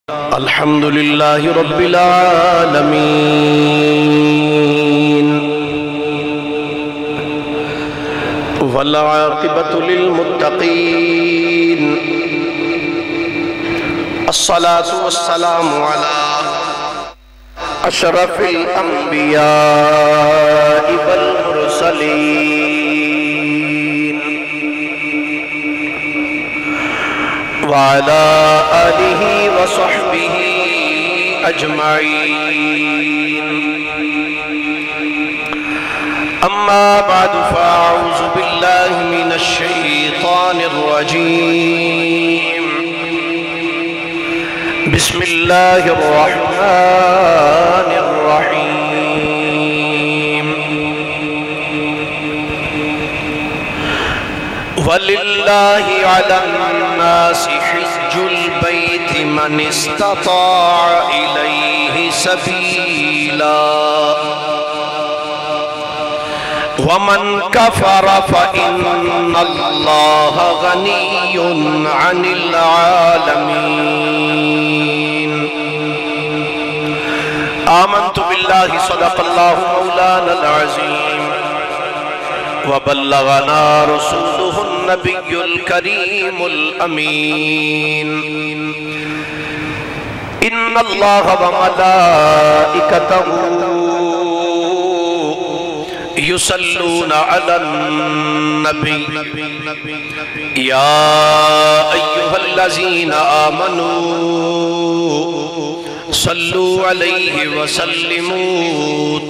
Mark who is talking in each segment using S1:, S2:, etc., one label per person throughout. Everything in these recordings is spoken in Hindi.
S1: अल्हम्दुलिल्लाहि रब्बिल आलमीन वल आक़िबतु लिल मुत्तक़ीन अस्सलातु वस्सलामु अला अशरफिल अंबियाइ वल मुरसलीन व अला आलिहि व सहबिहि अजमईन। अम्मा बअदु फ़अऊज़ु बिल्लाहि मिनश शैतानिर रजीम। बिस्मिल्लाहिर रहमानिर रहीम। वलिल्लाहि अलन्नासि हिज्जुल बैति मन इस्तताअ इलैहि सबीला वमन कफर फ़इन्नल्लाह गनिय्युन अनिल आलमीन। आमन्तु बिल्लाहि सदक़ल्लाहु मौलानल अज़ीम व बल्लगना रसूलुहुन नबियुल करीमुल अमीन। इन्नल्लाह व मलाइकतहु युसल्लूना अलन नबी या अय्युहल्लज़ीना आमनू सल्लू अलैहि व सल्लिमू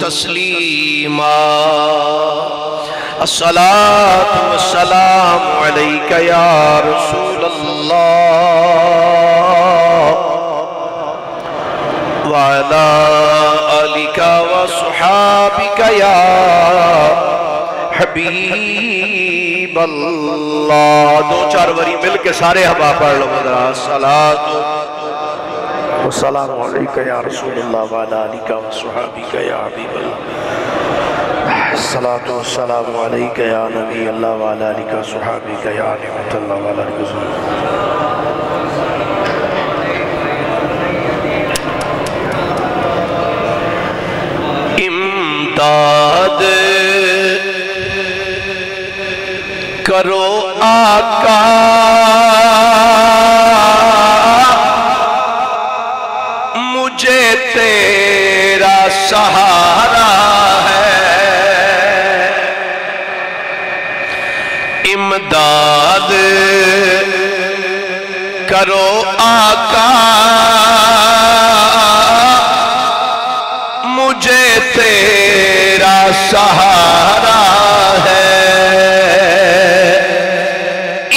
S1: तस्लीमा। अस्सलातु वस्सलामु अलैका या रसूलल्लाह व अला आलिका व सुहाबिका या हबीबल्लाह। दो चार बारी मिल के सारे हवा पढ़ लो। अस्सलातु वस्सलामु अलैका या रसूलल्लाह व अला आलिका व सुहाबिका या हबीबल्लाह। अस्सलातु वस्सलामु अलैका या नबी अल्लाह व अला आलिका व सुहाबिका या निअमतल्लाह व अला आलिका व इमदाद करो आका मुझे तेरा सहारा है। इमदाद करो आका मुझे तेरा सहारा है।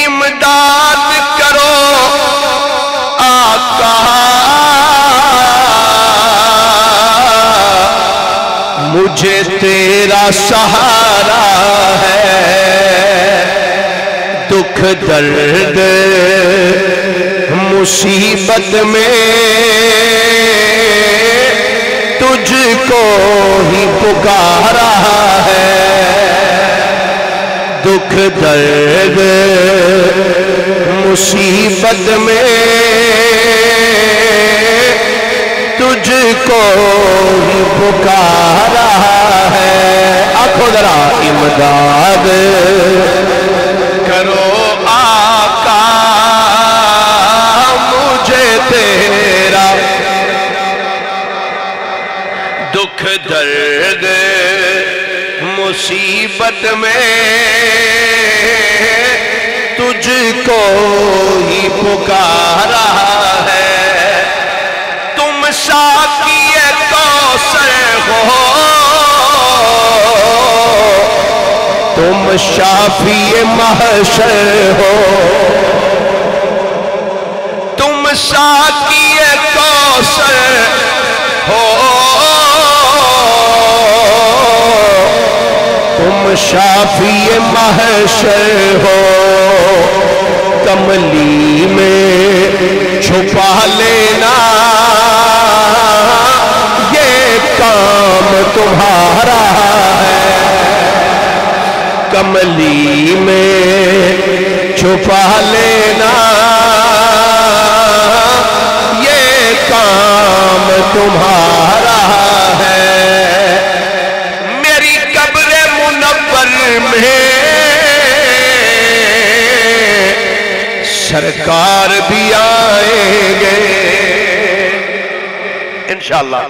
S1: इमदाद करो आका मुझे तेरा सहारा है। दुख दर्द मुसीबत में तुझको ही पुकारा है। दुख दर्द मुसीबत में तुझको ही पुकारा है। आखो जरा इमदाद करो आका मुझे तेरा दुख दर्द मुसीबत में तुझको ही पुकारा है। तुम साक़िए कौसर हो, तुम शाफ़िए महशर हो। तुम साक़िए कौसर हो, तुम शाफ़िए महशर हो। कमली में छुपा लेना ये काम तुम्हारा है। कमली में छुपा लेना ये काम तुम्हारा है। मेरी कब्र मुनव्वर में सरकार भी आएंगे इंशाअल्लाह।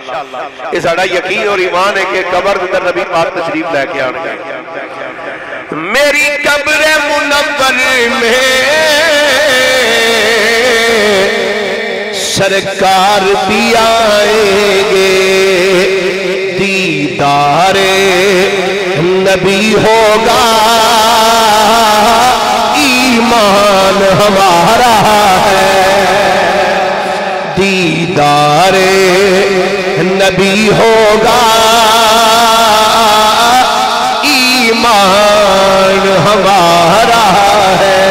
S1: ये साड़ा यकीन और ईमान है कि कब्र के अंदर नबी पाक तशरीफ लेके आएंगे। मेरी कब्र मुनव्वर में सरकार भी आएंगे। दीदारे नबी होगा ईमान हमारा है। दीदारे नबी होगा ईमान हमारा है।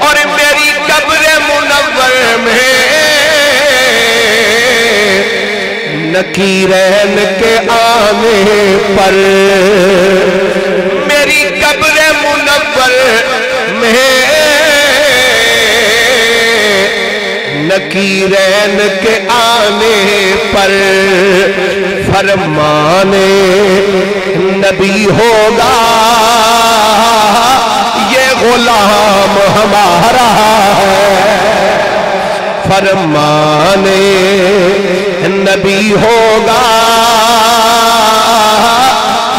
S1: और मेरी कब्र मुनव्वर में नकीरैन के आने पर, मेरी कब्र मुनव्वर में नकीरैन के आने पर फरमाने नबी होगा ये गुलाम हमारा है। फरमाने नबी होगा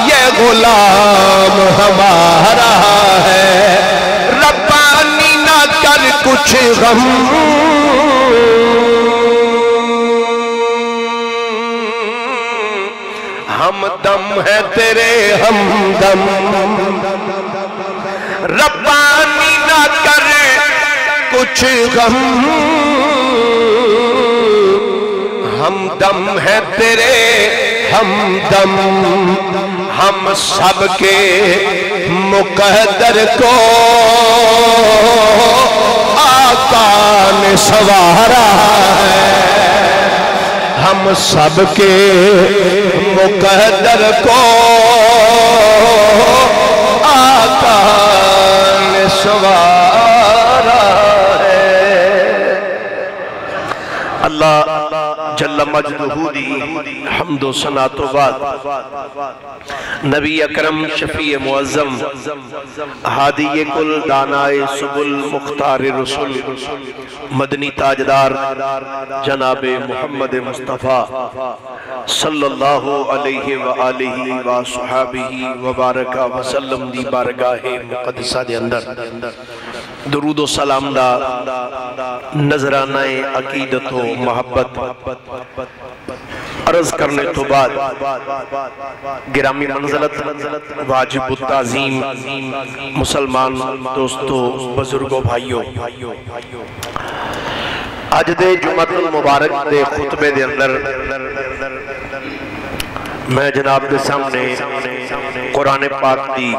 S1: ये गुलाम हमारा है। रब्बानी ना कर कुछ गम, हमदम है तेरे हमदम। रब्बानी ना कर कुछ गम, हमदम है तेरे हमदम। हम सबके मुकद्दर को आका ने सवारा है। हम सबके मुकद्दर को आका ने सवारा है। अल्लाह जल्ल मजदूहू दी हम्दो सना तो बाद नबी अकरम शफी मुअज़्ज़म हादी कुल दानाए सुबुल मुख्तार रसूल मदनी ताजदार जनाबे मोहम्मद मुस्तफ़ा सल्लल्लाहु अलैहि व आलिहि व सहाबिही व बारका वसल्लम दी बारगाहे मुक़द्दसा दे अंदर दुरूद सलाम दा नजरानाए अकीदत व मोहब्बत अर्ज करने तो बाद गिरामी मंज़लत वाजिब ताज़ीम मुसलमान दोस्तों बुजुर्गों भाइयों, अज दे जुमअतुल मुबारक दे खुतबे दे अंदर मैं जनाब के सामने कुरान पाक दी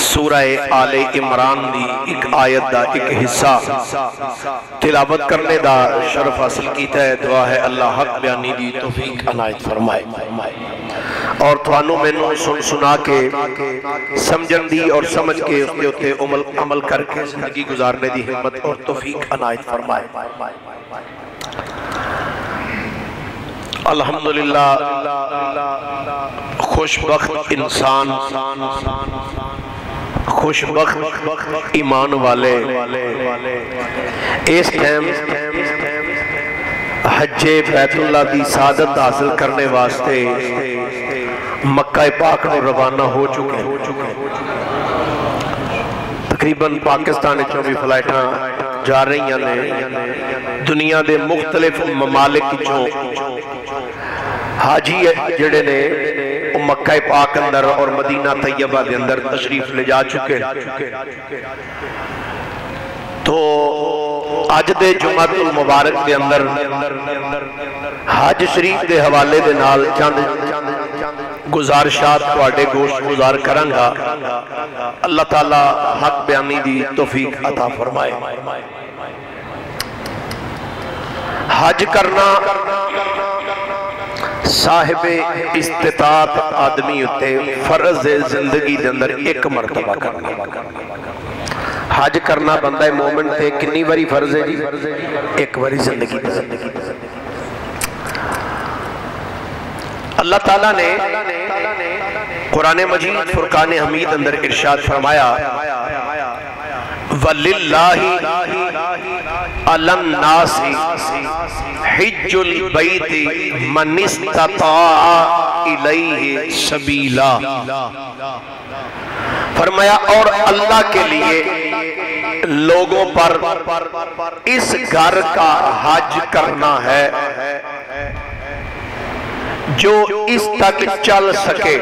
S1: सूरह आले इमरान दी एक आयत दा एक हिस्सा तिलावत करने दा शरफ हासिल कीता है। दुआ है अल्लाह हक बयानी दी तौफीक अनायत फरमाए और थानू मैनू सुन सुना के समझन दी और समझ के उसके उत्ते अमल करके जिंदगी गुजारने दी हिम्मत और तौफीक अनायत फरमाए। अल्हम्दुलिल्लाह खुशबख्त इंसान, खुशबख्त ईमान वाले इस टाइम हज्जे बैतुल्लाह दी सादत हासिल करने वास्ते मक्का पाक को रवाना हो चुके हैं। तकरीबन पाकिस्तान चों भी फ्लाइटां जा रही ने, दुनिया के मुख्तलिफ ममालिक चों हाजी जड़े ने मक्का पाक अंदर और मदीना तैयबा के अंदर तशरीफ ले जा चुके। तो अज दे जुमातुल मुबारक के अंदर हज शरीफ के हवाले दे नाल चंद गुजारिशात तुहाडे गोश गुजार करांगा। अल्लाह ताला हक बयानी दी तौफीक अता फरमाए। हज करना साहिबे इस्तिताअत आदमी उत्ते फर्ज है जिंदगी के अंदर एक मरतबा करना। हज करना बंदा मोमिन ते कितनी बारी फर्ज है जी? एक बारी जिंदगी। अल्लाह ताला ने कुरान मजीद फुरकान हमीद अंदर इरशाद फरमाया, वलिल्लाहि अलन नासी हिज्जुल बैति मन इस्तता इलैहि सबीला। फरमाया और अल्लाह के लिए लोगों पर इस घर का हज करना है जो इस तक चल सके।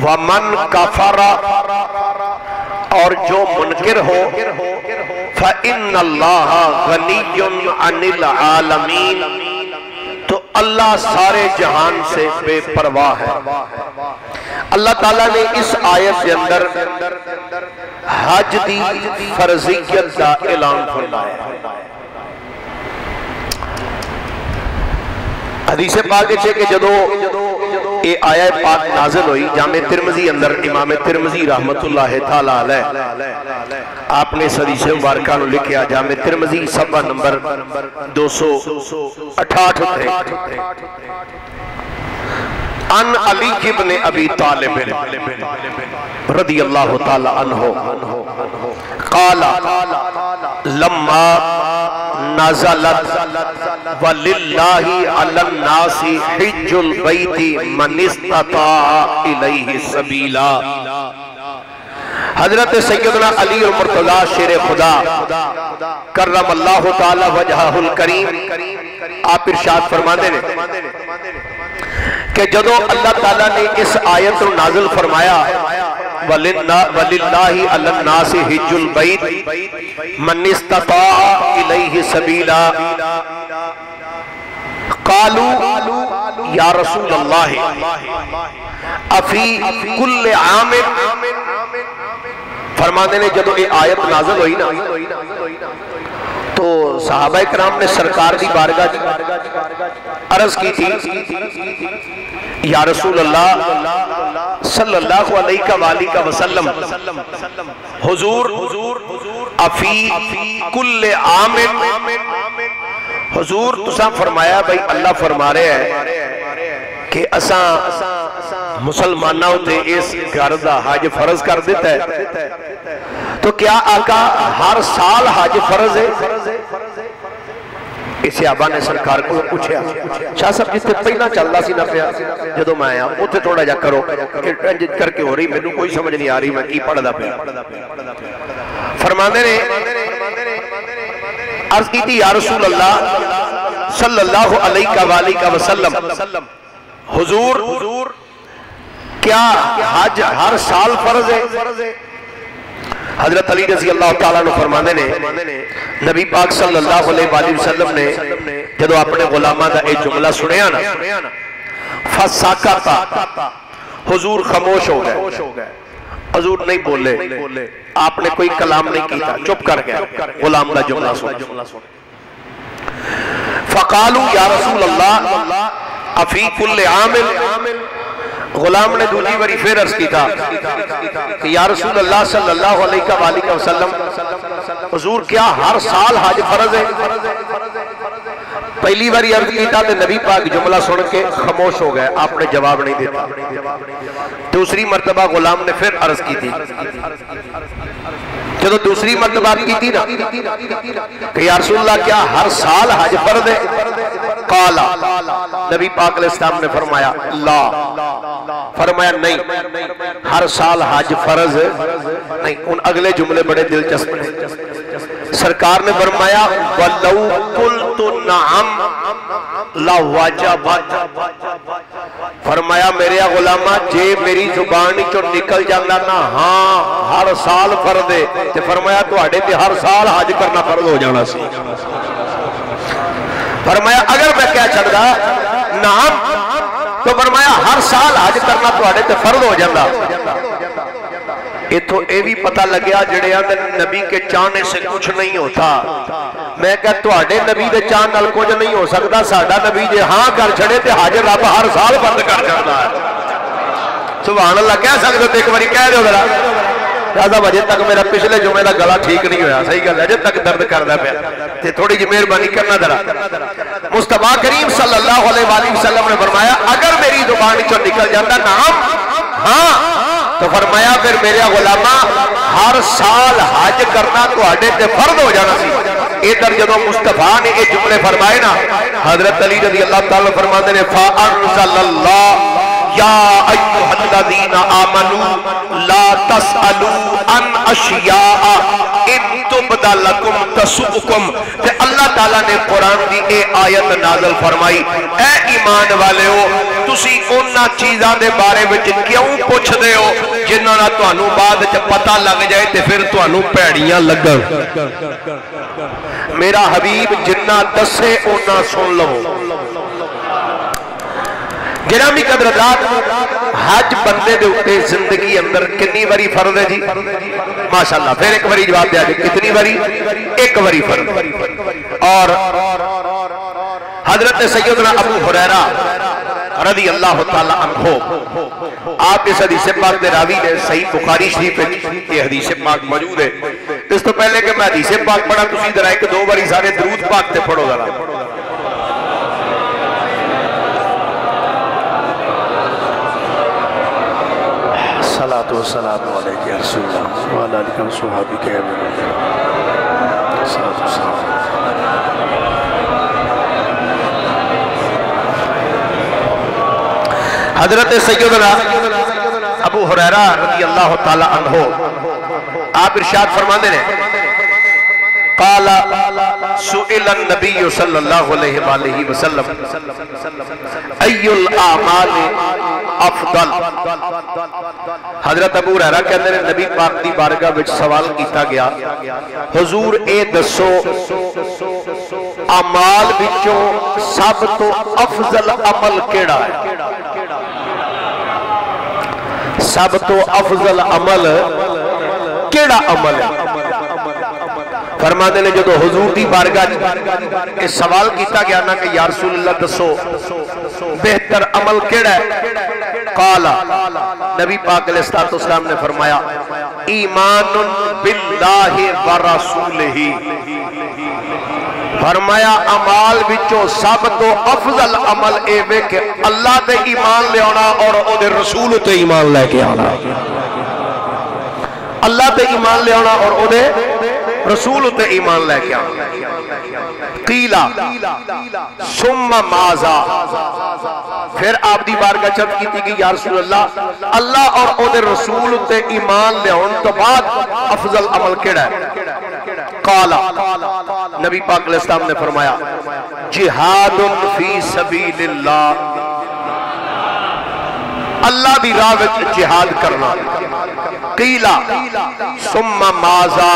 S1: वमन कफरा, और जो मुनकिर हो, फ़इन्नल्लाह गनिय्युन अनिल आलमीन, तो अल्लाह सारे जहान से बेपरवाह है। अल्लाह ताला ने इस आयत के अंदर हज दी फर्जियत का ऐलान फरमाया। हदीस पाक है कि जदों ये आयत पाक नाज़िल हुई, जामे तिरमिज़ी अंदर इमाम तिरमिज़ी रहमतुल्लाह तआला अलैह आपने इस हदीस मुबारक नूं लिखिया, जामे तिरमिज़ी सफ़ा नंबर 268 थे। अन अली इब्न अबी तालिब रज़ियल्लाहु तआला अन्हु क़ाला लम्मा नज़लत वलिल्लाहि अलन नासी हिज्जुल बैति मन इस्तता इलैहि सबीला। हजरत सैयदना अली और मुर्तज़ा शेर खुदा करमल्लाहु तआला वजहुल करीम आप इरशाद फरमाते ने कि जदों अल्लाह ताला ने इस आयत को नाज़िल फरमाया, वलिल्लाहि अलन नासी हिज्जुल बैत मन इस्तता इलैहि सबीला, कालू या रसूल अल्लाह अफी कुल्ले आमिन। फरमाते ने जदों ये आयत नाज़िल हुई ना, तो सहाबा इकराम ने सरकार की बारगाह अर्ज की थी, या रसूल अल्लाह सल्लल्लाहु अलैहि वसल्लम हुजूर अफी कुल्ले आमिन, हुजूर तुसा फरमाया भाई अल्लाह फरमा रहे है कि असा मुसलमानों ते इस घर का हज फर्ज कर दिता है, तो क्या आका हर साल हज फर्ज है? इस सहाबा ने सरकार को पूछा, शाह साहब जिथे पहला चलता सी ना पिया जो मैं आया उथे थोड़ा जा करो, करके हो रही मैनू कोई समझ नहीं आ रही मैं की पढ़दा पिया। फरमाते ने अर्ज की थी, या रसूल अल्लाह सल्लल्लाहु अलैहि वसल्लम हुजूर क्या हज हर साल फर्ज है? हजरत अली रज़ी अल्लाह तआला अन्हु फरमाते ने नबी पाक सल्लल्लाहु अलैहि वसल्लम ने जदों अपने गुलामां दा यह जुमला सुनिया ना, फसाकता, हुजूर खामोश हो गए, हुजूर नहीं बोले, आपने कोई कलाम नहीं किया, चुप कर गया गुलाम का जुमला सुन। फकालू या रसूल अल्लाह अफी कुल्ले आमिल, गुलाम ने दूसरी बारी फिर अर्ज किया कि या रसूल अल्लाह सल्लल्लाहु अलैहि वसल्लम हुजूर क्या हर साल हज फर्ज है? पहली बारी अर्ज किया तो नबी पाक जुमला सुन के खामोश हो गए, आपने जवाब नहीं दिया। दूसरी मरतबा गुलाम ने फिर अर्ज की थी, जो दूसरी मरतबा की थी ना कि या रसूल अल्लाह क्या हर साल हज फर्ज है? काला, नबी पाक अलैहिस्सलाम ने फरमाया ला, फरमाया नहीं हर साल हज फर्ज नहीं। उन अगले जुमले बड़े दिलचस्प हैं। सरकार ने फरमाया वलौ कुल्तु नअम लवाजबत, फरमाया मेरे गुलामा जे मेरी जुबान चो निकल जाता ना हाँ हर साल फर्ज है, तो फरमाया तुहाडे ते हर साल हज करना फर्ज हो जाना सी। फरमाया अगर मैं क्या छड़दा नाम, तो फरमाया हर साल हज करना तुहाडे ते फर्ज हो जाता। इथों यह भी पता लग्या जिहड़े आंदे नबी के चाहने से कुछ नहीं होता, मैं क्या तुहाडे नबी के चाहने नाल कुछ नहीं हो सकता, साडा नबी जे हाँ कर छड़े ते हज रब हर साल बंद कर जाता है। सुभान अल्लाह कह सकते हो तो एक बार कह दो जरा साहब अजे तक मेरा पिछले जुमे का गला ठीक नहीं होया, सही गल है, अजे तक दर्द करता पाया, थोड़ी जी मेहरबानी करना जरा। मुस्तफा करीम सल्लल्लाहु अलैहि वसल्लम ने फरमाया अगर मेरी जुबान चो निकल जाता नाम हाँ तो फरमाया फिर मेरे गुलामा हर साल हज करना तुहाडे ते फर्ज हो जाना सी। इधर जदों मुस्तफा ने ये जुमले फरमाए ना, हजरत अली रज़ी अल्लाह तआला फरमाते ने फा अंज़लल्लाह या अय्युहल्लज़ीना आमनू ला तसअलू अन अशिया इन तुबदा लकुम तसुकुम। ते अल्लाह ताला ने कुरान दी ए आयत नाज़िल फरमाई, ए ईमान वालेओ तुसी उन्हां चीज़ां दे बारे विच क्यों पुछदे हो जिन्हां दा तुहानू बाद च पता लग जाए ते फिर तुहानू भैड़ियां लगन। मेरा हबीब जिन्ना दसे उन्ना सुन लवो। गिरामी कदरदात हज बंदे दे उत्ते जिंदगी अंदर कितनी बारी फर्ज है जी? माशाअल्लाह, फिर एक बारी जवाब दिया जी, कितनी बारी? एक बारी फर्ज। और हजरत सैयदना अबू हुरैरा रज़ी अल्लाह तआला अन्हु आप इस हदीस पाक दे रावी ने, सही बुखारी शरीफ में ये हदीस पाक मौजूद है। इस तो पहले कि मैं हदीस पाक पढ़ा, तुसीं जरा एक दो बारी सारे दरूद पाक ते पढ़ो जरा। सलातो वस्सलामु अलैका या रसूलल्लाह व अला आलिका व सहाबिका या सलातो वस्सलाम। हजरत सैयदना अबू हुरैरा रज़ी अल्लाह तआला अन्हु आप इरशाद फरमाते हैं काला सुइलन नबी सल्लल्लाहु अलैहि वसल्लम अय्युल आमाल अफदल। हजरत अबू हुरैरा कहते हैं नबी पाक दी बारगाह विच सवाल किया गया, हुजूर ए दसो अमाल विचों सब तो अफजल अमल केड़ा है? सब तो अफजल अमल केड़ा अमल है? फरमाते ने जो हुजूर दी बारगाह सवाल किया गया ना कि या रसूल अल्लाह दसो बेहतर अमल केड़ा है? काला नबी पाक अलैहिस्सलाम ने फरमाया ईमानुन बिल्लाहि व रसूलिही। फरमाया अमाल विचों सब तो अफजल अमल ए वे कि अल्लाह ते ईमान ले आना और ओदे रसूल ते ईमान लेके आना। अल्लाह ते ईमान ले आना और ओदे रसूल ते ईमान लेके आना। कीला सुम्मा माजा, फिर आप दी बारगाह चर्च की गई या रसूल अल्लाह अल्लाह और ओदे रसूल ते ईमान लियाउण तो बाद अफजल अमल केड़ा है? काला नबी पाक अलैहिस्सलाम ने फरमाया जिहादुन फी सबीलिल्लाह, अल्लाह दी राह विच जिहाद करना। कीला सुम्मा माजा,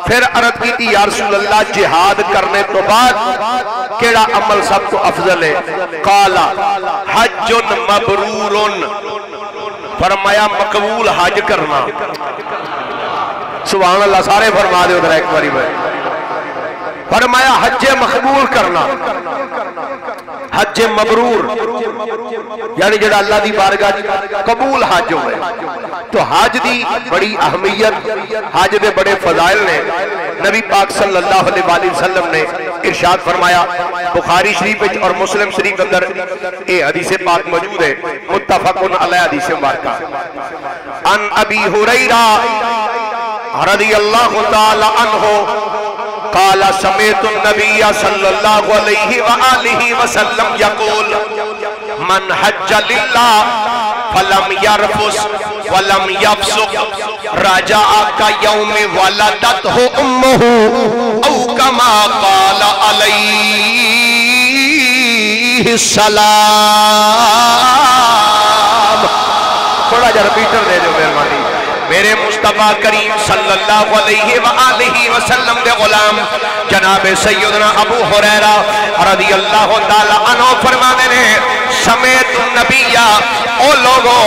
S1: फिर अर्ज की या रसूल अल्लाह जिहाद करने तो बाद केड़ा अमल सब तो अफजल है? काला हज्जुन मबरूरुन, फरमाया मकबूल हज करना। सुभान अल्लाह, सारे फरमा दो उधर एक बारी में। फरमाया हज्जे मकबूल करना, हज्जे मबरूर यानी जो अल्लाह की बारगाह कबूल हज हो। तो हज की बड़ी अहमियत, हज के बड़े फजाइल ने। नबी पाक सल्लल्लाहु अलैहि वसल्लम ने इरशाद फरमाया बुखारी शरीफ और मुस्लिम शरीफ अंदर ये हदीस पाक मौजूद है, मुत्तफकुन अलैहि हदीस मुबारका। अन अबी हुरैरा रज़ियल्लाहु ताला अन्हु काला समेतु नबिय्य सल्लल्लाहु अलैहि वसल्लम यक़ूल मन हज्ज लिल्लाह फलम यरफुस वलम यफसुक रजाअ का यौम वलदतहु उम्मुहु औ कमा क़ाला अलैहि सलाम। थोड़ा जरा रिपीटर दे दो मेहरबानी। मेरे मुस्तफा करीम सल्लल्लाहु अलैहि वसल्लम दे गुलाम जनाब सैयदना अबू हुरैरा रज़ियल्लाहु ताला अन्हु फरमाते ने समेत नबिया ओ लोगो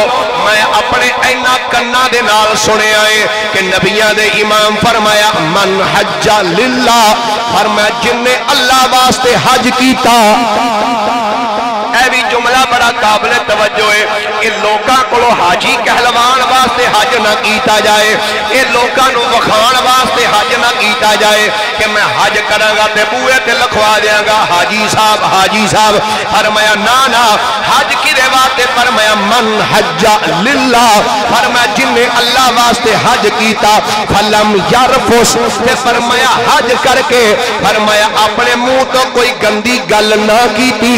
S1: मैं अपने इन्ना कन्ना दे नाल सुनिया है कि नबियां दे इमाम फरमाया मन हज्जा लिल्लाह, फरमाया जिन्ने अल्लाह वास्ते हज कीता। ऐ भी जुमला मसला बड़ा काबिल तवज्जो है। ये लोगों को हाजी कहलवान वास्ते हज ना किया जाए, ये लोगों को वखाण वास्ते हज ना किया जाए कि मैं हज करांगा ते बूहे ते लिखवा देंगा हाजी साहब, हाजी साहब। फरमाया ना ना, हज किदे वास्ते? फरमाया मन हज्जा लिल्लाह, फरमाया जिन्हें अल्लाह वास्ते हज कीता फलम यरफुस, ते फरमाया हज करके फरमाया अपने मुंह तो कोई गंदी गल ना कीती,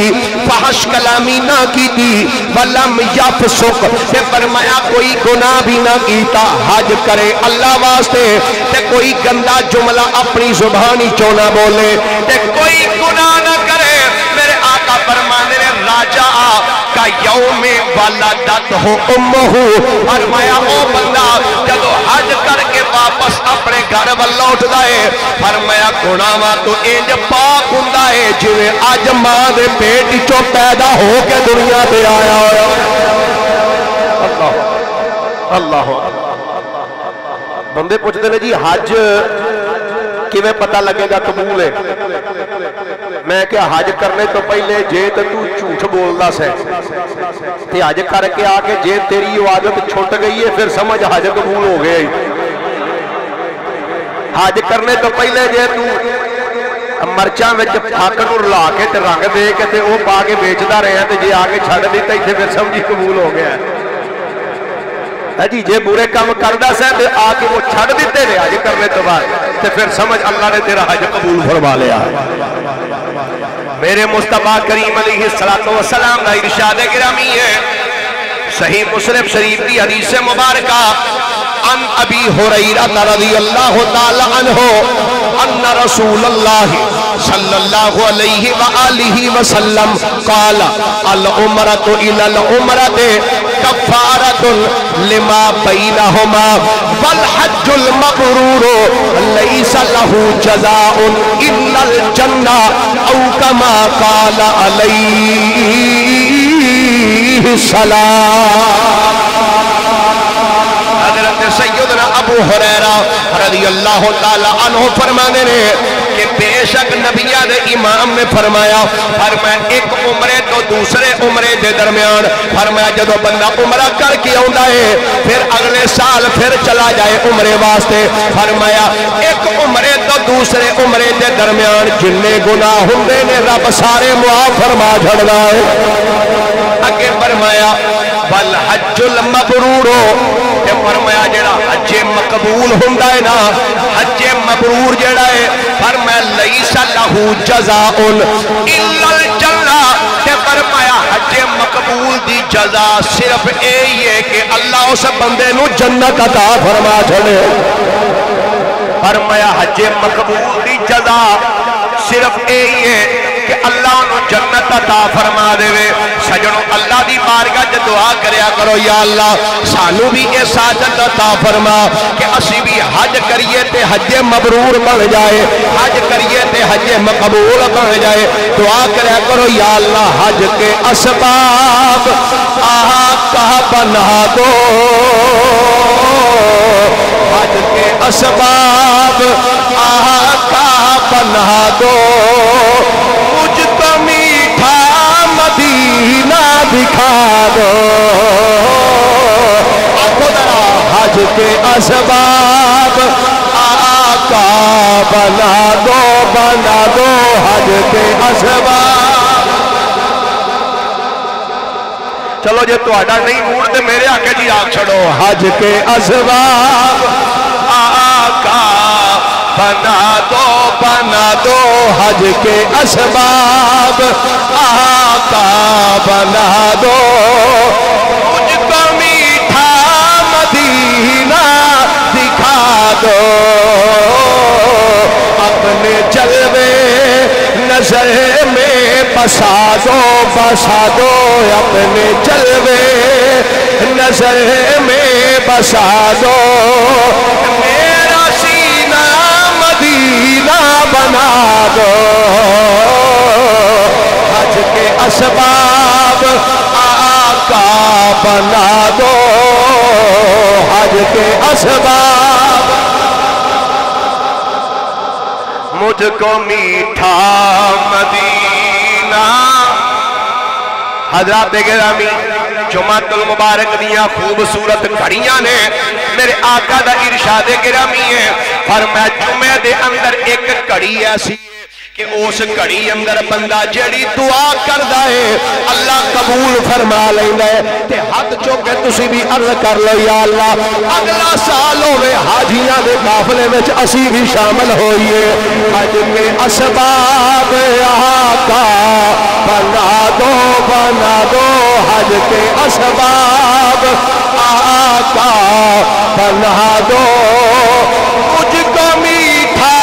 S1: फहश कलामी ना कीती, फलम यफसुक, ते फरमाया कोई गुनाह भी ना कीता, हज करे अल्लाह वास्ते ते कोई गंदा जुमला अपनी जुबानी चो ना बोले ते कोई गुनाह ना करे। मेरे आका फरमाते ने राजा का यौमे वाला दत हो उम्महू, फरमाया ओ बंदा जदों हज करके वापस अपने घर वाल लौटदा है फरमाया गुनाहां तो इंज पाक हुंदा है जिवें अज मां दे पेट चो पैदा हो के दुनिया ते आया होया। अल्लाह अल्लाह। बंदे पूछते ने जी हज किवें पता लगेगा कबूल है? मैं क्या हज करने तो पहले जे तो तू झूठ बोलदा से ते हज करके आके जे तेरी आदत छुट गई है फिर समझ हज कबूल हो गया ही। हज करने तो पहले जे तू मर्चा में फक नूं रला के ते रंग दे के ते वो पा के बेचता रहा तो जे आके छड्ड दिता इत्थे फिर समझी कबूल हो गया है जी। जे बुरे काम करदा सा ते आके वो छड्ड दिते ने हज करने तो बाद ते फिर समझ अल्लाह ने तेरा हज कबूल फरमा लिया। मेरे मुस्तफा करीम अलैहिस्सलातु वस्सलाम का इरशाद गिरामी है सही मुस्लिम शरीफ की हदीस मुबारका अन अबी हुरैरा रज़ियल्लाहु ताला अन्हु अन्ना रसूलल्लाह सल्लल्लाहु अलैहि व आलिहि वसल्लम क़ाला अल उमरतु इलल उमरति कफ़ारतुन लिमा बैनहुमा वल हज्जुल मबरूर लैसा लहू जज़ाउन इल्लल जन्नह औ कमा क़ाला अलैहि सलाम। सैयदना अबू हुरैरा रज़ियल्लाहु ताला अन्हु फरमाते ने कि बेशक नबिया दे इमाम ने फरमाया एक उम्रे तो दूसरे उम्रे के दरमियान फरमाया जदों बंदा उमरा करके आउंदा है फिर अगले साल फिर चला जाए उमरे वास्ते फरमाया एक उम्रे तो दूसरे उम्रे के दरमियान जिन्ने गुनाह हुंदे ने रब सारे मुआफ फरमा छड़दा है। अगे फरमाया वल हज्जुल मबरूर, फरमाया जेड़ा हज्जे मकबूल हुंदा है ना हज्जे मबरूर जेड़ा है फरमाया लैसा लहू जज़ाउन इल्लल जन्नह, ते फरमाया हज्जे मकबूल दी जज़ा सिर्फ यही है कि अल्लाह उस बंदे नू जन्नत अता फरमा छड़े। फरमाया हज्जे मकबूल दी जज़ा सिर्फ यही है कि अल्लाह नू जन्नत अता फरमा देवे। सजनों अल्लाह दी बारगाह च दुआ करया करो या अल्लाह सानू भी ये साजत अता फरमा कि असी भी हज करिए ते हजे मबरूर बन जाए, हज करिए ते हजे मकबूल बन जाए। दुआ करया करो या अल्लाह हज के असबाब आका बना दो, हज के असबाब आका बना दो, मुझको मीठा मदीना दिखा दो। हज के असबाब आका बना दो, बना दो हज के असबाब। चलो जे तुहाडा नहीं मूड ते मेरे आके जी आख छड़ो हज के असबाब आका बना दो हज के असबाब आका बना दो, मुझको मीठा मदीना दिखा दो, अपने जलवे नजर में बसा दो, बसा दो अपने जलवे नजर में बसा दो, मेरा सीना मदीना बना दो। हज के असबाब आका बना दो, हज के असबाब। मुझको मीठा मदीना हज़रात गिरामी जुमातुल मुबारक दियां खूबसूरत घड़ियां ने मेरे आका दा इरशाद गिरामी है। फरमाया जुमे दे अंदर एक घड़ी ऐसी कि उस घड़ी अंदर बंदा जड़ी दुआ करदा है अल्लाह कबूल फरमा लैंदा है। ते हाथ चुक के तुसी भी अर्ज कर लो या अल्लाह अगला साल होवे हाजियां दे काफले विच असी भी शामिल होइए। हज के असबाब आका बना दो हज के असबाब आका बना दो मुझको मीठा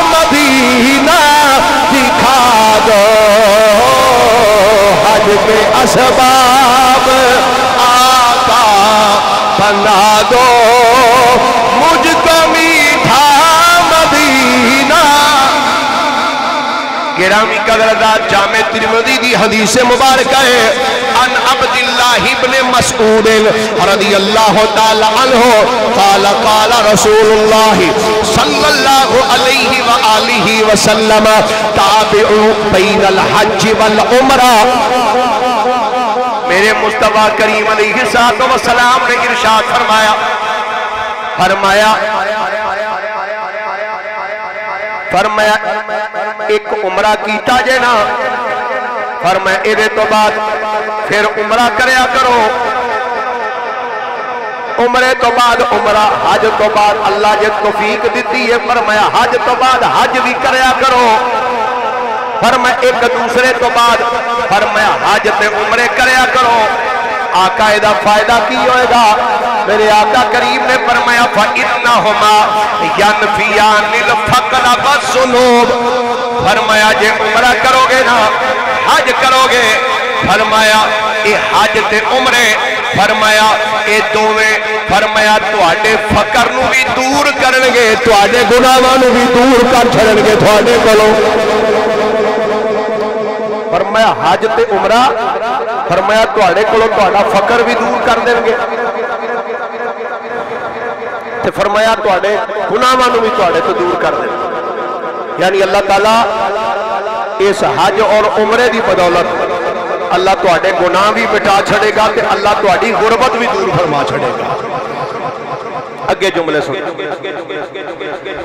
S1: मदीना दिखा दो हज के असबाब आका बना दो मुझको मीठा मदीना। गिरामी कदरदार जामे तिरमिज़ी दी हदीस मुबारक है अन अब्दुल्लाह इब्न मसऊद रज़ियल्लाहु तआला अन्हु क़ाल क़ाल रसूलुल्लाह सल्लल्लाहु अलैहि व आलिहि वसल्लम ताबिउ बैनल हज वल उमरा। मेरे मुस्तफा करीम अलैहिस्सलातु वस्सलाम ने इरशाद फरमाया एक उमरा कीता जे ना फरमाया इहदे तो बाद फिर उमरा करया करो। उमरे तो बाद उमरा हज तो बाद अल्लाह जे तौफीक दी है फरमाया हज तो बाद हज भी करया करो। फरमाया एक दूसरे तो बाद फरमाया हज ते उमरे करया करो। आका इहदा फायदा की होएगा? मेरे आका करीम ने फरमाया फइन्नहुमा यनफियानिल फक़र वज़्ज़ुनूब। फरमाया जे उमरा करोगे ना हज करोगे फरमाया ये हज ते उमरे फरमाया ये दोवें फरमाया तुहाडे फकर नूं भी दूर करनगे तुहाडे गुनाहां नूं भी दूर कर छड़नगे तुहाडे कोलों। फरमाया हज ते उमरा फरमाया तुहाडे कोलों तुहाडा फकर भी दूर कर देंगे ते फरमाया तुहाडे गुनाहां नूं भी तुहाडे तो दूर कर देंगे। यानी अल्लाह ताला इस हज और उमरे की बदौलत अल्लाह तुहाडे गुनाह भी मिटा छड़ेगा ते अल्लाह तुहाडी गुरबत भी दूर फरमा छड़ेगा। अगे जुमले सुन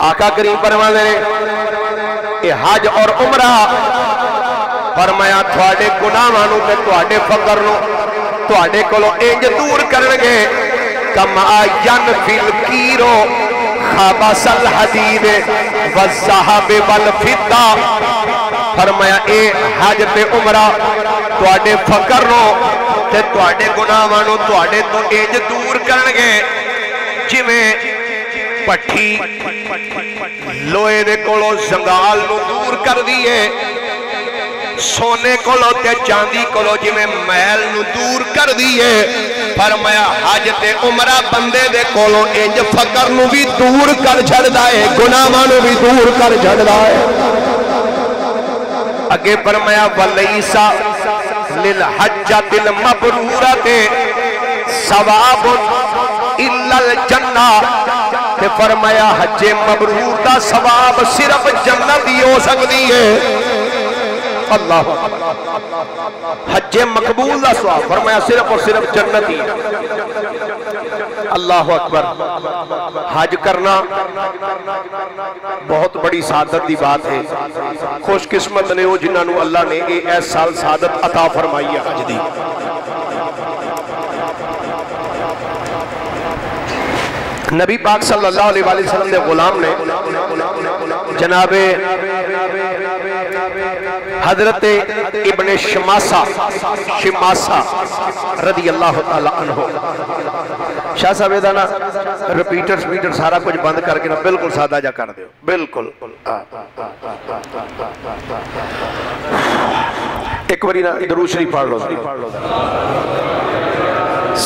S1: आका करीम फरमाते ने ये हज और उमरा फरमाया तुहाडे गुनाहां नूं ते तुहाडे फकर नूं तुहाडे कोलों इंज दूर करनगे कमा यनफिल कीरो खाबसल हदीद वज़्ज़हब वल फिद्दा। फरमाया ए हज ते उमरा तुहाडे फकर नूं ते तुहाडे गुनाहां नूं तुहाडे तो इंज दूर करनगे जिवें भट्ठी लोहे दे कोलों जंगाल नूं दूर कर दी है सोने कोलों ते चांदी कोलों जिवें मैल नूं दूर कर दी है। फरमाया हज ते उमरा बंदे दे कोलों इंज फकर नूं भी दूर कर छड़दा है गुनाहां नूं भी दूर कर छड़दा है। अगे फरमाया वलैसा लिल हज्जतिल मबरूरते सवाबुन इल्लल जन्ना। ते फरमाया हज्जे मबरूर दा सवाब सिर्फ जन्नत ही हो सकती है। अल्लाह हज्जे मकबूल दा सवाब फरमाया सिर्फ और सिर्फ जन्नत ही। अल्लाह अकबर। हज करना बहुत बड़ी सादत की बात है। खुशकिस्मत ने वो जिन्होंने अल्लाह ने इस साल सादत अता फरमाई है हज दी। नबी पाक सल्लल्लाहु अलैहि वसल्लम के गुलाम ने जनाबे हजरत इब्ने शमासा रज़ियल्लाहु ताला अन्हु शाह साहब दा ना रिपीटर सारा कुछ बंद करके ना बिल्कुल सादा जा कर दो बिल्कुल। एक बारी ना दरूद शरीफ पढ़ लो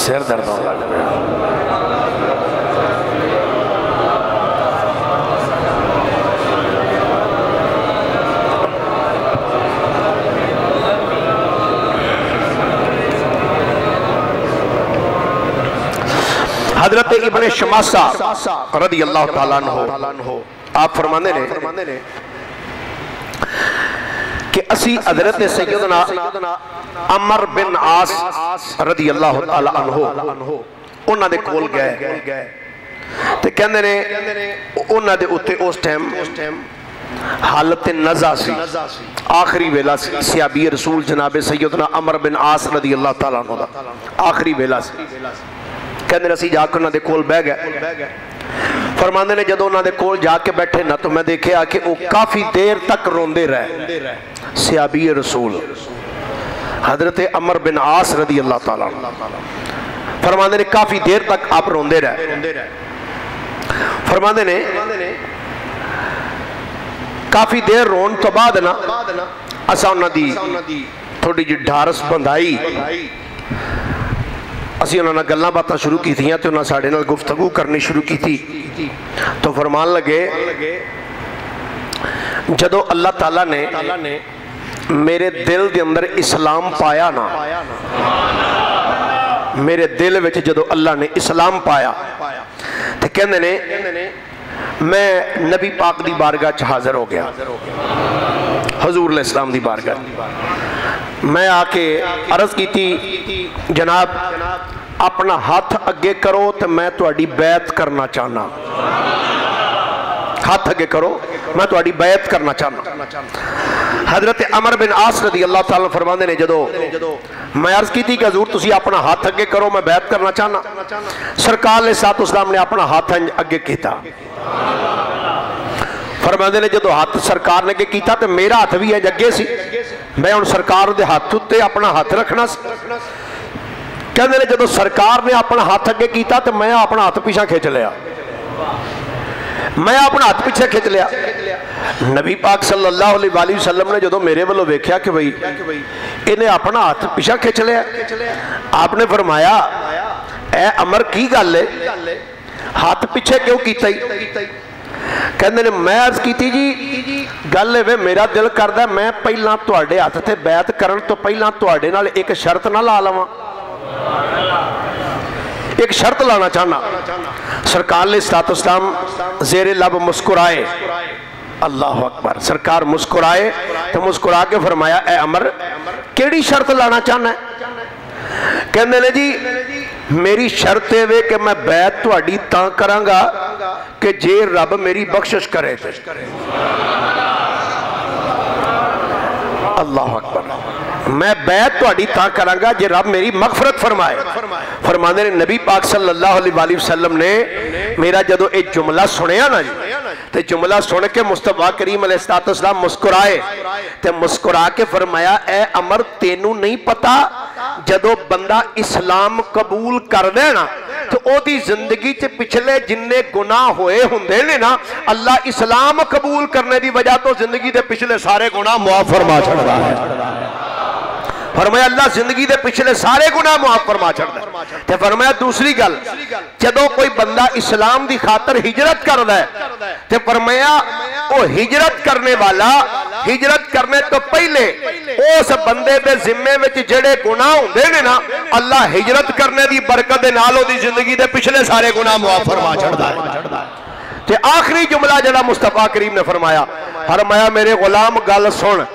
S1: सिर दर्द होने लग गया। हजरत इब्ने शमासा रज़ियल्लाहु ताला अन्हु आप फरमाते ने कि असी हजरत सैयदना अमर बिन आस रदी अल्लाह तआला अन्हु उन्हां दे कोल गए ते कहंदे ने उन्हां दे उत्ते उस टाइम हालत नज़ा सी, आखिरी वेला सी। सियाबी रसूल जनाबे सैयदना अमर बिन आस रदी अल्लाह तआला अन्हु दा आखिरी वेला सी। कहंदे असी जाके उन्हां दे कोल बह गए। फरमांदे ने जदों उन्हां दे कोल जाके बैठे ना तो मैं देखा कि वो काफ़ी देर तक रोंदे रहे। सियाबी रसूल हजरत अमर बिन आस रदी अल्लाह तआला फरमांदे ने काफ़ी देर तक आप रोंदे रहे। फरमांदे ने काफ़ी देर रोन तो बाद ना असा उन्हां दी थोड़ी जी ढारस बंधाई, असी उन्हां नाल गल्लां बातां शुरू कीतियां ते उन्हां साडे नाल गुफ्तगू करनी शुरू की थी। तो फरमान लगे जदों अल्लाह ताला ने मेरे दिल दे अंदर इस्लाम पाया ना, मेरे दिल विच जदों अल्लाह ने इस्लाम पाया तो कहंदे ने मैं नबी पाक दी बारगाह च हाजिर हो गया, हजूर इस्लाम दी बारगाह। मैं आके अर्ज की थी जनाब अपना हाथ अगे करो तो मैं तुहाडी बैत करना चाहना, हाथ अगे करो मैं तुहाडी बैत करना चाहना। हजरत अमर बिन आस रदी अल्लाह तआला फरमांदे ने जदों मैं अर्ज की थी कि हजूर तुसी अपना हाथ अगे करो मैं बैत करना चाहना, सरकार अलैहिस्सलाम ने अपना हाथ अगे किया। फरमांदे ने जदों हाथ सरकार ने अगे किया तो मेरा हाथ भी अगे सी, मैं हुण सरकार दे हाथ उत्ते अपना हाथ रखना सी। कहंदे ने जदों सरकार ने अपना हाथ अगे किया तो मैं अपना हाथ पीछे खिंच लिया, मैं अपना हाथ पीछे खिंच लिया। नबी पाक सल्लल्लाहु अलैहि वसल्लम ने जदों मेरे वालों वेख्या कि भाई इन्हें अपना हाथ पीछे खिंच लिया, आपने फरमाया ए अमर की गल है, हाथ पीछे क्यों कीता? कहंदे ने मैं अर्ज की थी जी गल वे मेरा दिल करदा मैं पहला तुहाडे हाथ ते बैत करन तो पहला तुहाडे नाल एक शर्त ना ला लवां, एक शर्त लाना चाहना। सरकार ने अलैहिस्सलाम ज़ेरे लब मुस्कुराए, अल्लाह अकबर, सरकार मुस्कुराए तो मुस्कुरा के फरमाया ए अमर केड़ी शर्त लाना चाहना है? कहंदे ने जी मेरी शर्त है कि मैं बैत तुहाडी तां करांगा कि जे रब मेरी बख्शिश करे। अल्लाह अकबर, मैं बैत तुहाडी तां करांगा जे रब मेरी मगफरत फरमाए। फरमांदे ने नबी पाक सल्लल्लाहु अलैहि वसल्लम ने मेरा जदों ये जुमला सुनिया ना जी तो जुमला सुन के मुस्तफा करीम अलैहिस्सलाम मुस्कुराए ते मुस्कुरा के फरमाया ए अमर तेनू नहीं पता जदों बंदा इस्लाम कबूल कर दे ना तो ओदी जिंदगी च पिछले जिन्ने गुनाह होए हुंदे ने ना अल्लाह इस्लाम कबूल करने की वजह तो जिंदगी के पिछले सारे गुनाह मुआफ फरमा छड़दा है। फरमाया अल्लाह जिंदगी दे पिछले सारे गुनाह मुआफ फरमा छड़दा है। ते फरमाया दूसरी गल जदों कोई बंदा इस्लाम दी खातर हिजरत करदा है ते फरमाया वो हिजरत करने वाला हिजरत करने तो पहले उस बंदे दे जिम्मे विच जेड़े गुनाह हुंदे ने ना अल्लाह हिजरत करने दी बरकत दे नाल ओदी जिंदगी दे पिछले सारे गुनाह मुआफ फरमा छड़दा है। ते आखिरी जुमला जड़ा मुस्तफा करीम ने फरमाया मेरे गुलाम गल सुन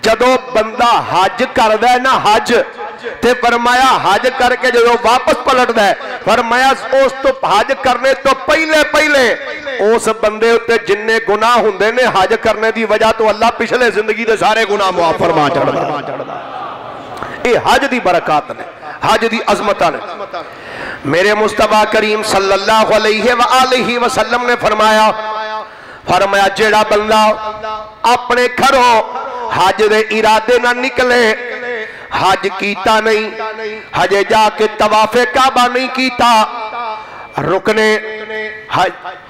S1: जदों बंदा हज करदा है ना हज ते फरमाया हज करके जो वापस पलटदा है फरमाया उस तो हज करने तो पहले पहले उस बंदे उत्ते जिन्ने गुनाह हुंदे ने हज करने की वजह तो अल्लाह पिछले जिंदगी के सारे गुनाह मुआफ फरमा छड़दा। ये हज की बरकत ने, हज की अजमत ने। मेरे मुस्तफा करीम सल्लल्लाहु अलैहि वसल्लम ने फरमाया जेड़ा बंदा अपने घरों हज दे इरादे ना निकले, हज कीता नहीं, हजे जाके तवाफे काबा नहीं कीता, रुकने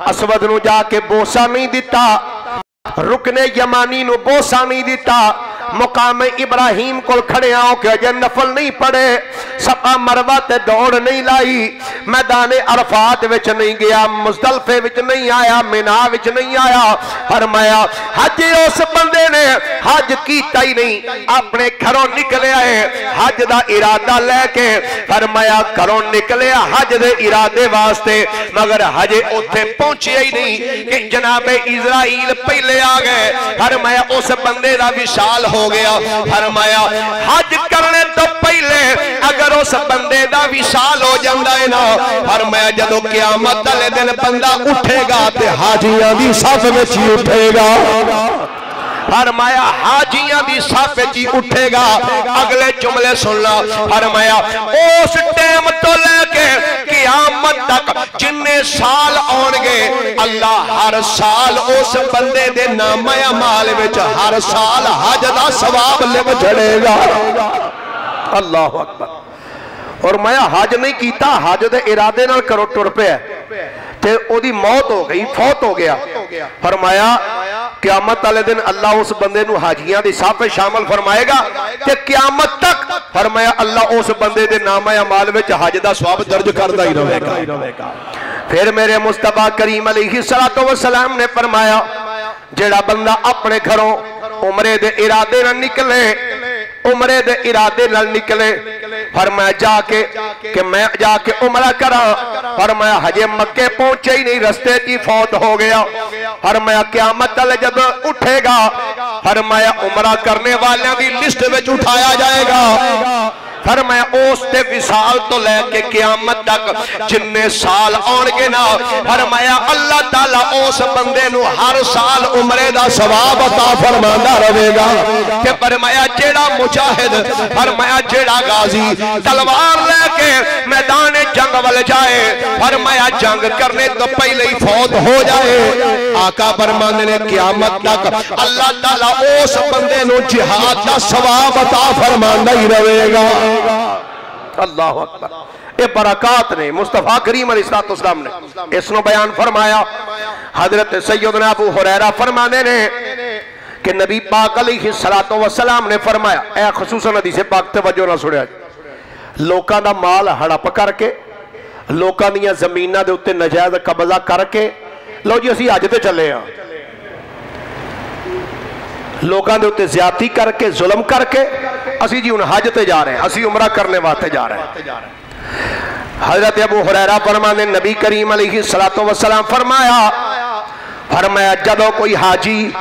S1: असवद नू जाके बोसा नहीं दिता, रुकने यमानी नू बोसा नहीं दिता, मुकाम इब्राहिम को खड़े आओ के अजे नफल नहीं पड़े, सफा मरवा ते दौड़ नहीं लाई, मैदान अरफात विच नहीं गया, मुज़दलिफे विच नहीं आया, मिना विच नहीं आया। फरमाया हज उस बंदे ने हज कीता ही नहीं, अपने घरों निकले आए हज का इरादा लैके, फरमाया घरों निकले हज के इरादे वास्ते, मगर हजे उत्थे पहुंचे ही नहीं कि जनाबे इजराइल पहले आ गए। फरमाया उस बंदे का विशाल हो गया। फरमाया हज करने तो पहले अगर उस बंदे का विशाल हो जाता है ना, फरमाया जदों क़यामत वाले दिन बंदा उठेगा ते हाजियां दी सफ विच ही उठेगा। फरमाया हाजियां दी सफ विच ही उठेगा। अगले जुमले सुनना, फरमाया उस टाइम तो लेके क़यामत तक जिन्ने साल आउणगे, अल्लाह हर साल उस बंदे दे नामे अमाल विच हर साल हज दा सवाब लिख छड़ेगा। अल्लाह अकबर। और मैं हज नहीं किया, हज के इरादे नाल करो टुर पिया ते ओदी मौत हो गई, फौत हो गया। फरमाया क़यामत वाले दिन अल्लाह उस बंदे नूं हाजियां दी साफ शामिल फरमाएगा ते क़यामत तक फरमाया अल्लाह उस बंदे दे नामे अमाल विच हज दा सवाब दर्ज करदा ही रहेगा। फिर मेरे मुस्तफा करीम अलैहिस्सलातु वस्सलाम ने फरमाया जेड़ा बंदा अपने घरों उमरे दे इरादे नाल निकले, उमरे दे इरादे नाल निकले, फरमाया जाके कि मैं जाके उमरा करा, फरमाया हजे मक्के पहुंचे ही नहीं, रस्ते की फौत हो गया। फरमाया क़यामत वाले जब उठेगा, फरमाया उमरा करने वालों की लिस्ट में उठाया जाएगा। फरमाया उस ते विसाल तो लेके क़यामत तक जिन्ने साल आउणगे ना, फरमाया अल्लाह ताला उस बंदे नूं हर साल उमरे दा सवाब अता फरमांदा रहेगा। ते फरमाया जेड़ा मुजाहिद, फरमाया जेड़ा गाजी तलवार लेके मैदान जंग वाल जाए, फरमाया जंग करने तो पहले ही फौत हो जाए, आका फरमांदे ने क़यामत तक अल्लाह ताला उस बंदे नूं जिहाद दा सवाब अता फरमांदा ही रहेगा। अल्लाह अकबर। ये बरकत ने मुस्तफा करीम अलैहिस्सलाम ने इसनो बयान फरमाया। हजरत सैयदना अबू हुरैरा फरमाने ने कि नबी पाक अलैहिस्सलातु वस्सलाम ने फरमाया, ए खुसूसन हदीस पाक तवज्जो ना सुनिया, लोकां दा माल हड़प करके, लोकां दियां ज़मीनां दे उत्ते नजायज़ कब्जा करके, लो जी असीं अज ते चले आ, लोगों के उत्ते ज्यादती करके जुल्म करके असी जी हुण हज ते जा रहे हैं, असी उमरा करने वास्ते जा रहे हैं। हजरत अबू हुरैरा फरमाते नबी करीम अलैहिस्सलातु वस्सलाम फरमाया जदों कोई हाजी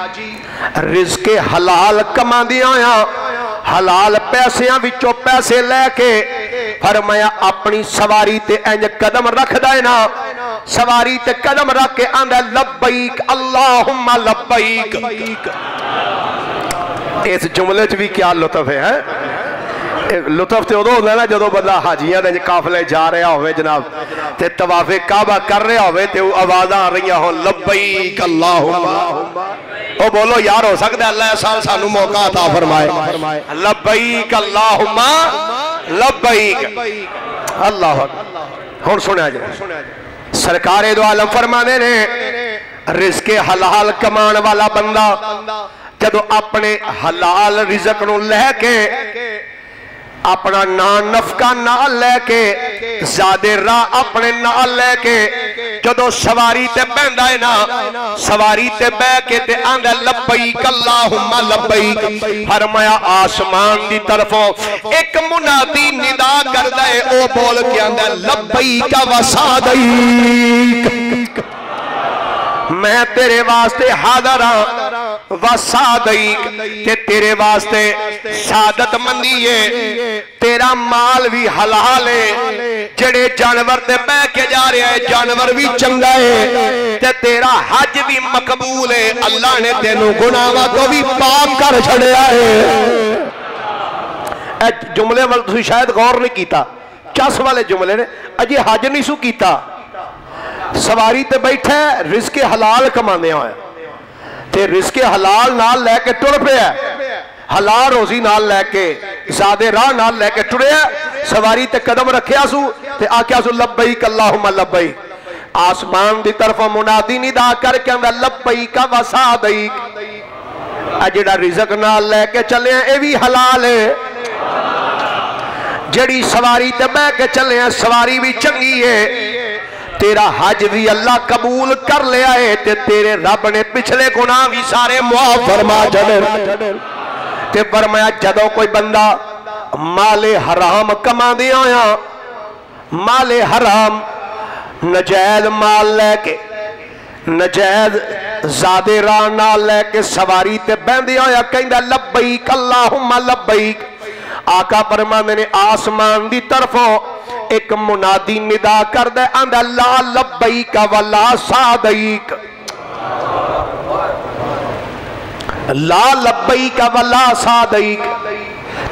S1: रिज़्क़े हलाल कमांदिया होया हलाल पैसियां विचों पैसे लैके, फरमाया अपनी सवारी ते इंज कदम रखदा है ना, सवारी ते कदम रख के आंदा लब्बैक अल्लाहुम्मा लब्बैक। इस जुमले च भी क्या लुत्फ है? लुत्फ तो उदों होंदा ना जदों बंदा हाजियां दे काफले जा रहा होवे जनाब, ते तवाफे काबा कर रहा होवे ते आवाज़ां आ रही हो लब्बैक अल्लाहुम्मा। ओ बोलो यार, हो सकता है अल्लाह साल सानू मौका अता फरमाए। लब्बैक अल्लाहुम्मा लब्बैक। अल्लाह हुण सुनिया जाए, सरकारे दो आलम फरमाने ने रिज़्क़े हलाल कमान वाला बंदा जदों अपने हलाल रिज़्क़ नूं लैके अपना नान नफका नाल लैके ज़ादे राह अपने नाल लैके जदों सवारी ते बहंदा है ना, सवारी ते बह के ते आंदा लब्बैक अल्लाहुम्मा लब्बैक। फरमाया आसमान दी तरफों एक मुनादी निदा करदा है, ओ बोल के आंदा लब्बैक व सादैक, मैं तेरे वास्ते हाज़र हां व सादैक, ते तेरे वास्ते सादत मंदी है, तेरा माल भी हलाल है, जेड़े जानवर ते बह के जा रहे हैं जानवर भी चंगा है, ते तेरा हज भी मकबूल है, अल्लाह ने तेनू गुनाहां तो भी पाक कर छड़िया है। जुमले वाल तुसीं शायद गौर नहीं किया, चस वाले जुमले ने, अजे हज नहीं सू कीता, सवारी ते बैठा रिज़्क़े हलाल कमाने होया ते रिज़्क़े हलाल नाल लैके टुर पिया, हलाल रोजी नाल लैके ज़ादे राह नाल लैके टुरिया, सवारी ते कदम रखिया सू ते आख्या सू लब्बैक अल्लाहुम्मा लब्बैक। आसमान दी तरफ मुनादी निदा करके आंदा लब्बैक व सादैक। आ जिहड़ा रिज़्क़ नाल लैके चले ये भी हलाल है, जड़ी सवारी ते बह के चले सवारी भी चंगी है, तेरा हज भी अल्लाह कबूल कर लिया है ते तेरे रब ने पिछले गुनाह भी सारे मुआफ फरमा छड़े। ते फरमाया जदों कोई बंदा माले हराम कमांदे आया, माले हराम नजायज माल लैके नजायज ज़ादे राह नाल लैके सवारी ते बहंदे आया कहंदा लब्बैक अल्लाहुम्मा लब्बैक। आका फरमांदे ने आसमान दी तरफों एक मुनादी निदा करदा आंदा ला लब्बैक वला सादैक, ला लब्बैक वला सादैक।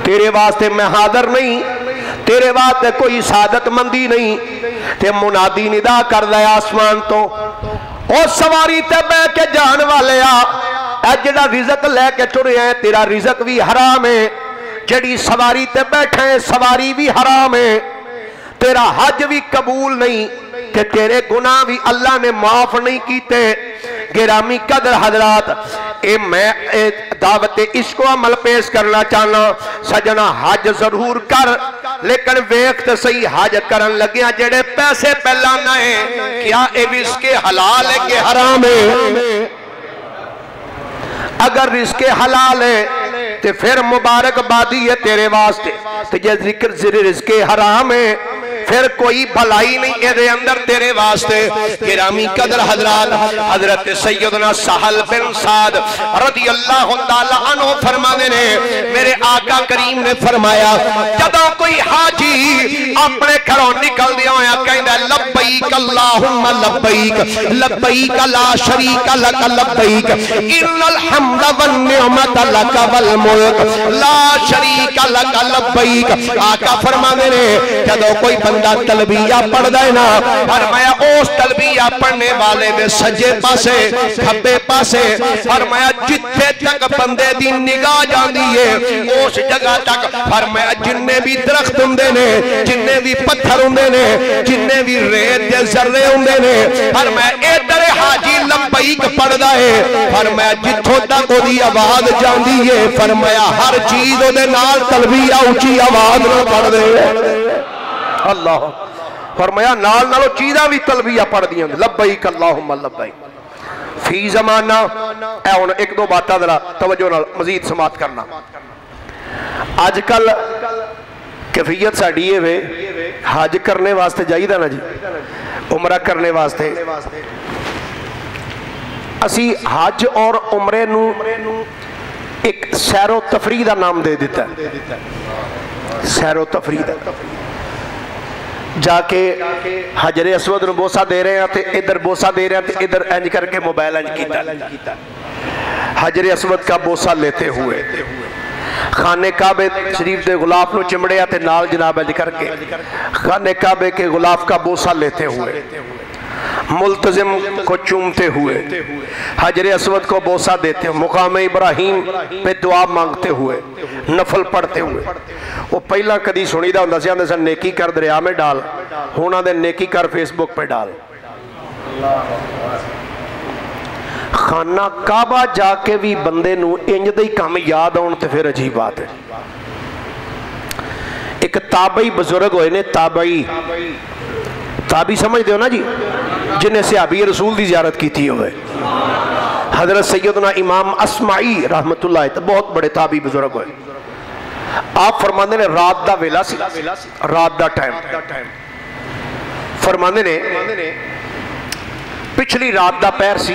S1: तेरे वास्ते मैं हाजिर नहीं, तेरे वास्ते कोई सादतमंदी नहीं। ते मुनादी निदा करदा आसमान तो ओ सवारी ते बह के जान वाले आ जेड़ा रिजक लैके टुरिया है तेरा रिजक भी हराम है, जेड़ी सवारी ते बैठे है सवारी भी हराम है, तेरा हज भी कबूल नहीं ते तेरे गुनाह भी अल्लाह ने माफ नहीं कीते। गिरामी कदर हजरात मैं दावत इश्क अमल पेश करना चाहना। सजना हज जरूर कर लेकिन वेख तो सही हज करन लग्या जेड़े पैसे पहला ना है क्या ये रिस्के हलाल है कि हराम है? अगर रिस्के हलाल है तो फिर मुबारकबादी है तेरे वास्ते, तो जे जिक्र रिस्के हराम है फिर कोई भलाई नहीं ये अंदर तेरे वास्ते। गिरामी कदर हजरात हजरत सैयदना सहल बिन साद रज़ी अल्लाह तआला अन्हु फरमाते ने मेरे आका करीम ने फरमाया जदों कोई हाजी अपने घरों निकल दिया होया कहंदा लब्बैक अल्लाहुम्मा लब्बैक लब्बैक ला शरीक लक लब्बैक इन्नल हम्द वन निअमत लक वल मुल्क ला शरीक लक लब्बैक। आका फरमाते ने जदों कोई तलबिया पढ़दा है ना फरमाया उस तलबिया पढ़ने वाले दे सज्जे पासे खब्बे पासे फरमाया जिथे तक बंदे दी निगाह जांदी है उस जगह तक फरमाया जिन्ने भी दरख्त हुंदे ने जिन्ने भी पत्थर हुंदे ने जिन्ने भी रेत दे जर्रे हुंदे ने फरमाया इधर हाजी लब्बैक पढ़दा है फरमाया जिथों तक ओदी आवाज जांदी है फरमाया हर चीज ओदे नाल तलबिया ऊंची आवाज नाल पढ़दे अल्लाह। फरमाया नाल नालों चीज़ां भी तलबिया पढ़ दियां लब्बैक अल्लाहुम्मा लब्बैक। फी जमाना ए हुण एक दो बातां जरा तवज्जो नाल मजीद समात करना। अजकल कैफियत साडी ये वे हज करने वास्ते जाईदा ना जी, उमरा करने वास्ते असी हज और उमरे नू एक सैरो तफरी का नाम दे दिता, सैरो तफरी का। जाके हजरे असवद नूं बोसा दे रहे हैं तो इधर बोसा दे रहे हैं तो इधर इंज करके मोबाइल इंज कीता, हजरे असवद का बोसा लेते हुए खाने काबे शरीफ के गुलाफ को चिमड़िया ते नाल जनाब इंज करके खाने काबे के गुलाफ का बोसा लेते हुए मुल्तजिम को चूमते हुए हजरे असवद को बोसा देते हुए मुकाम इब्राहिम पे दुआ मांगते हुए नफल पढ़ते हुए। वो पहला कदी सुनीदा हुंदा सी आंदे सन नेकी कर दरिया में डाल, हुण आंदे नेकी कर फेसबुक पे डाल। खाना काबा जाके भी बंदे नूं इंज दे ही काम याद आउण ते फिर अजीब बात है। एक ताबई बुजुर्ग होए ने, ताबई ताबी समझते हो ना जी, जिन्हें सहाबी रसूल की जियारत की थी हुए हजरत सैयदना इमाम अस्माई रहमतुल्लाह तो बहुत बड़े ताबी बुजुर्ग हुए। आप फरमाते ने रात का वेला सी, रात का टाइम फरमाते ने पिछली रात का पैर सी,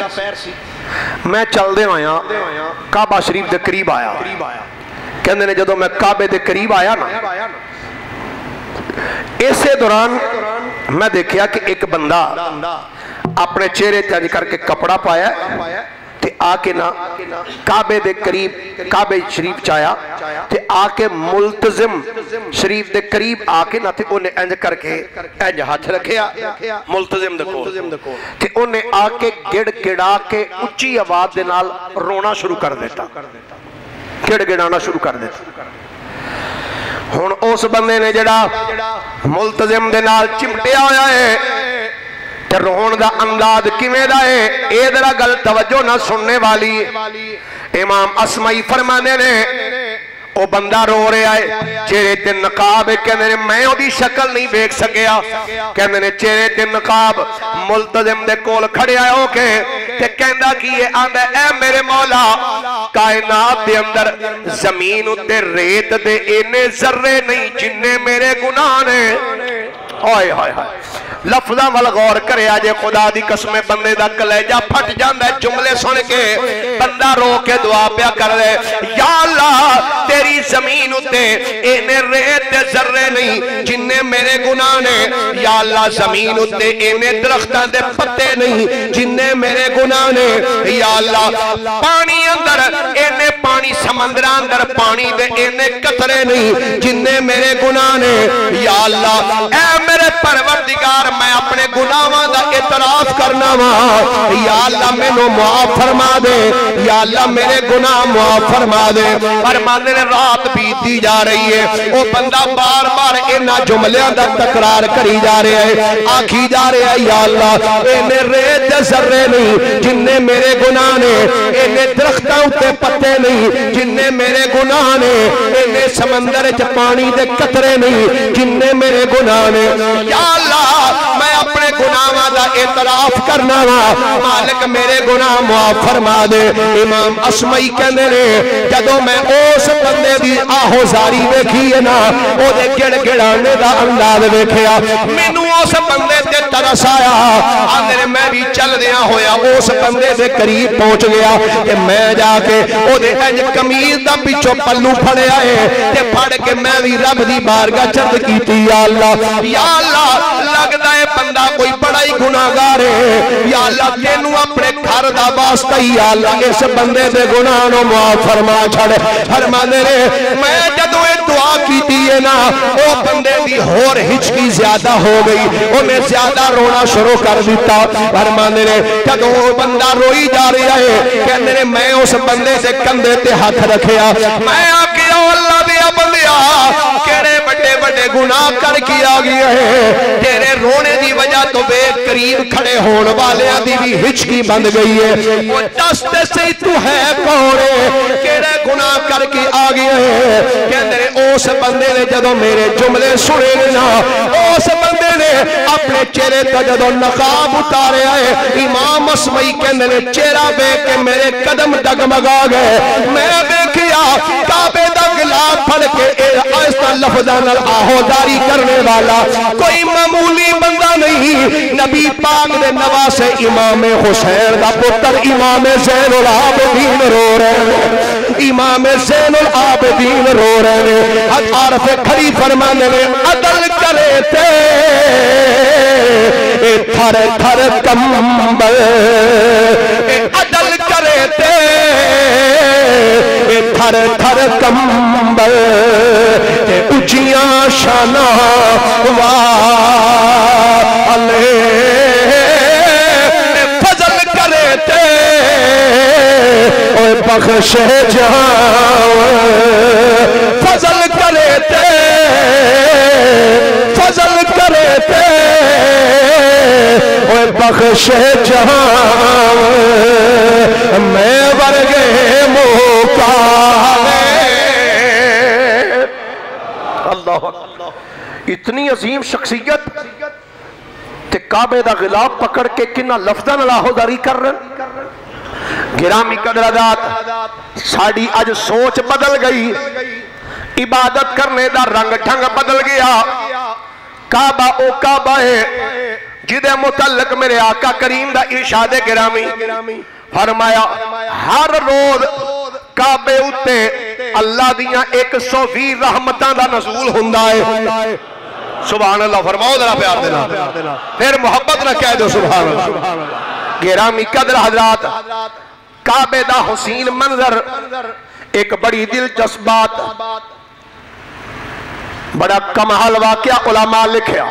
S1: मैं चलदे आया काबा शरीफ के करीब आया। कहते ने जदों मैं काबे के करीब आया ना इसे दौरान मैं देखा कि एक बंदा अपने चेहरे चंज करके कपड़ा पाया ते आके ना काबे दे करीब काबे शरीफ च आया ते आके मुल्तजिम शरीफ दे करीब आके ना ते उन्हें इंज करके इंज हाथ रखिया मुल्तजिम दे कोल ते उन्हें आके गिड़ गिड़ा के उच्ची आवाज दे नाल रोना शुरू कर देता, गिड़ गिड़ाना शुरू कर देता। हुण उस बंदे ने जड़ा मुल्तजिम दे नाल चिमटिया होया है ते रोण दा अंदाज किवें दा है ए जरा गल तवज्जो ना सुनने वाली। इमाम अस्माई फरमाने ने वो बंदा रो रहा है, चेहरे ते नकाब है। कहते ने मैं ओदी शक्ल नहीं देख सकिया। कहते ने चेहरे ते नकाब। मुल्तजिम दे कोल खड़िया होके ते कहंदा कि ये आंदा ऐ मेरे मौला, कायनात दे अंदर जमीन उत्ते रेत दे इन्ने जर्रे नहीं जिन्ने मेरे गुनाह ने। हाय हाय हाय, लफ्ज़ां वाल गौर करे जे खुदा दी कसम बंदे दा कलेजा फट जांदा है। जुमले सुन के बंदा रो के दुआ पिया कर दे, या अल्लाह तेरी जमीन उत्ते इन्ने रेत दे जर्रे नहीं जिन्ने मेरे गुनाह ने। या अल्लाह जमीन उत्ते इन्ने दरख्तां दे पत्ते नहीं जिन्ने मेरे गुनाह ने। या अल्लाह पानी अंदर इन्ने पानी, समंदरां अंदर पानी दे इन्ने कतरे नहीं जिन्ने मेरे गुनाह ने। या अल्लाह ऐ मेरे परवरदिगार, मैं अपने गुनाहों का इतराफ करना वा। या अल्लाह मैनू माफ फरमा दे, या अल्लाह मेरे गुनाह माफ फरमा दे। फरमाते ने रात बीतती जा रही है, वो बंदा बार बार इन्हां जुमलियां दा तकरार करी जा रहा है, आखी जा रहा है या अल्लाह इन्ने रेत दे जर्रे नहीं जिन्ने मेरे गुनाह ने, इन्ने दरख्तां उत्ते पत्ते नहीं जिन्ने मेरे गुनाह ने, इन्ने समंदर च पानी दे कतरे नहीं जिन्ने मेरे गुनाह ने। या अल्लाह मैं अपने गुनाहों का इतराफ करना वा, मालिक मेरे गुनाह माफ फरमा दे। इमाम असमई कहते ने जदों मैं उस बंदे की आहोजारी देखी है ना, ओदे गिड़गिड़ाने का अंदाज देखिया, मैनू उस बंदे ते तरस आया। आंदे मैं भी चलदिया होया उस बंदे के करीब पहुंच गया ते मैं जाके ओदे इंज कमीज दा पिछों पल्लू फड़िया है ते फड़ के मैं भी रब दी बारगाह चर्द कीती। या अल्लाह लगता है बंदा कोई बड़ा ही गुनाहगार है। या अल्लाह तेनू अपने घर का वास्ता ही या अल्लाह इस बंदे के गुनाह नूं माफ फरमा छड़। फरमांदे ने मैं जदों ये दुआ कीती है ना, वो बंदे की होर हिचकी ज्यादा हो गई, उन्हें ज्यादा रोना शुरू कर दिता। फरमांदे ने जदों बंदा रोई जा रहा है, कहंदे ने मैं उस बंदे के कंधे ते हाथ रखिया, मैं आखिया अल्लाह दिया बंदिया केड़े बड़े बड़े गुनाह करके आ गया है, तेरे रोने की वजह तो बेकरीब खड़े होने वाले की भी हिचकी बंद गई है। वो दस ते सही तू है कौन है, केड़े गुनाह करके आ गया है। कहते उस बंदे ने जदों मेरे जुमले सुने ना, उस बंदे ने अपने चेहरे का जदों नकाब उतारे है, इमाम असमई कहते ने चेहरा देख के मेरे कदम डगमगा गए। मैं देखिया काबे दा गिलाफ फड़ के ऐसा लफ्ज़ां नाल आहोजारी करने वाला कोई मामूली बंदा नहीं, नबी पाक दे नवासे इमाम हुसैन दा पुत्र इमाम ज़ैनुल आबिदीन रो रहे हैं, इमाम ज़ैनुल आबिदीन रो रहे हैं। आरफ़ खड़ी फरमाने ने अदल करे थे थर थर कंबल, अदल करे थे थर थर कंबल, उचिया शाना वाले फजल करे थे और बख्शे जाओ, फजल करे थे, फजल करे थे और बख्शे जाओ, मैं वर्गे मौका इतनी अजीम शख्सियत ते काबे दा गिलाफ पकड़ के किन्ना लफ्ज़ां नाल आहोजारी कर रहे। गिरामी कदरादात साड़ी अज सोच बदल गई, इबादत करने दा रंग ढंग बदल गया। काबा ओ काबा है जिदे मुतल्लक मेरे आका करीम दा इरशाद गिरामी फरमाया हर रोज काबे उत्ते अल्लाह दियां 120 रहमतां दा नज़ूल हुंदा है। सुभान अल्लाह फरमाओ जरा प्यार दे नाल, फिर मोहब्बत ना कह दो सुभान अल्लाह। गिरामी कदर हजरात, काबे दा हुसीन मंजर, एक बड़ी दिलचस्प बात, बड़ा कमाल वाकया उलमा लिखिया।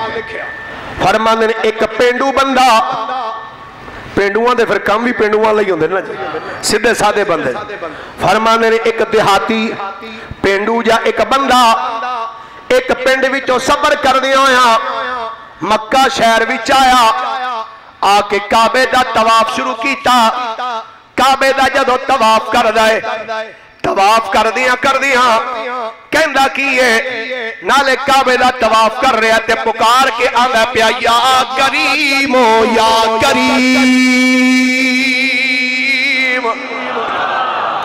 S1: फरमांदे ने एक पेंडू बंदा, पेंडुआं दे फिर काम भी पेंडुआं लई हुंदे ना जी, सीधे सादे बंदे। फरमांदे ने एक देहाती पेंडू या एक बंदा एक पिंड विचों सफर करदे होया मक्का शहर विच आया, आके काबे दा तवाफ शुरू कीता। काबे दा जदों तवाफ करदा है, तवाफ कर दिया कहंदा की है नाले काबे दा तवाफ कर रहा ते पुकार के आंदा पिया या करीमो या करीम।